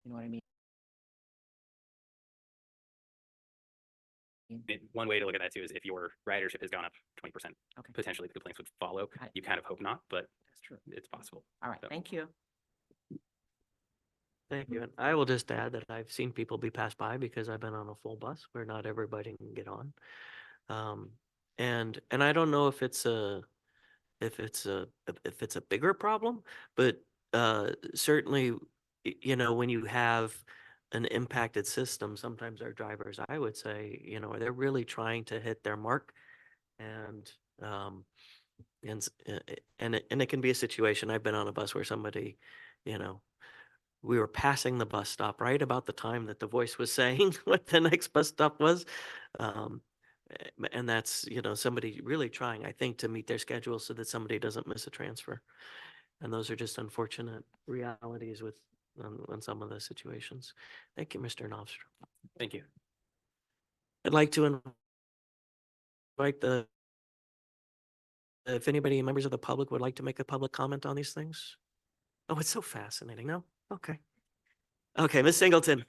You know what I mean? One way to look at that too is if your ridership has gone up 20%, Okay. potentially the complaints would follow. Got it. You kind of hope not, but That's true. it's possible. All right, So- thank you. Thank you. And I will just add that I've seen people be passed by because I've been on a full bus where not everybody can get on. And I don't know if it's a bigger problem, but certainly, when you have an impacted system, sometimes our drivers, I would say, they're really trying to hit their mark, and it can be a situation. I've been on a bus where somebody, we were passing the bus stop right about the time that the voice was saying what the next bus stop was. And that's, somebody really trying, I think, to meet their schedule so that somebody doesn't miss a transfer. And those are just unfortunate realities with on some of the situations. Thank you, Mr. Knopfstrom. Thank you. I'd like to invite if anybody, members of the public, would like to make a public comment on these things. Oh, it's so fascinating. No? Okay. Okay, Ms. Singleton.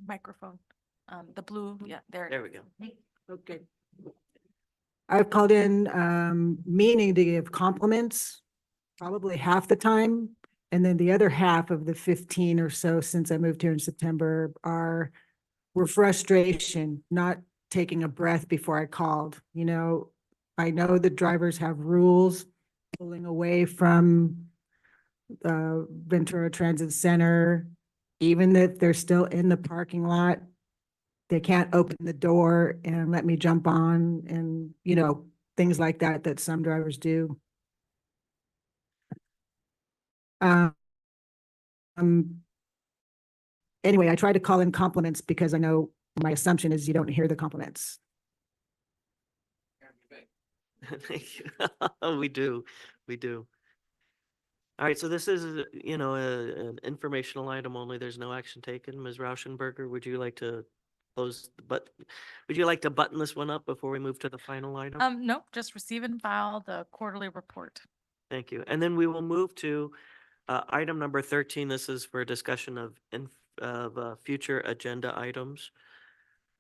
Microphone, the blue, yeah, there. There we go. Okay. I've called in, meaning to give compliments, probably half the time. And then the other half of the 15 or so since I moved here in September were frustration, not taking a breath before I called. I know the drivers have rules, pulling away from Ventura Transit Center, even if they're still in the parking lot. They can't open the door and let me jump on, and, things like that some drivers do. Anyway, I try to call in compliments because I know my assumption is you don't hear the compliments. Thank you. We do. All right, so this is, an informational item only. There's no action taken. Ms. Rauschenberger, would you like to button this one up before we move to the final item? Nope, just receive and file the quarterly report. Thank you. And then we will move to item number 13. This is for a discussion of future agenda items.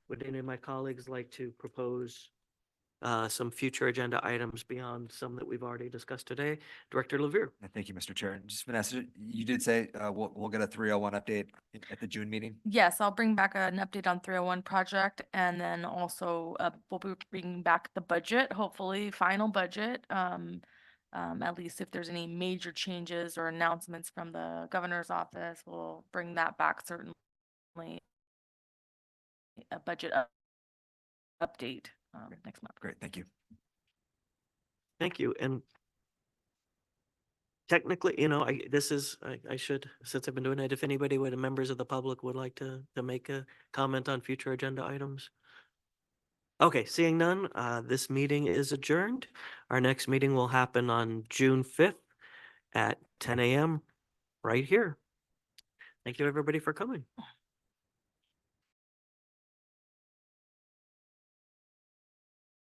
Would any of my colleagues like to propose some future agenda items beyond some that we've already discussed today? Director Levere. Thank you, Mr. Chair. Just Vanessa, you did say, we'll get a 301 update at the June meeting. Yes, I'll bring back an update on 301 project, and then also we'll be bringing back the budget, hopefully final budget. At least if there's any major changes or announcements from the governor's office, we'll bring that back certainly. A budget update next month. Great, thank you. Thank you. And technically, I should, since I've been doing it, if anybody would, members of the public would like to make a comment on future agenda items. Okay, seeing none, this meeting is adjourned. Our next meeting will happen on June 5th at 10 a.m. right here. Thank you, everybody, for coming.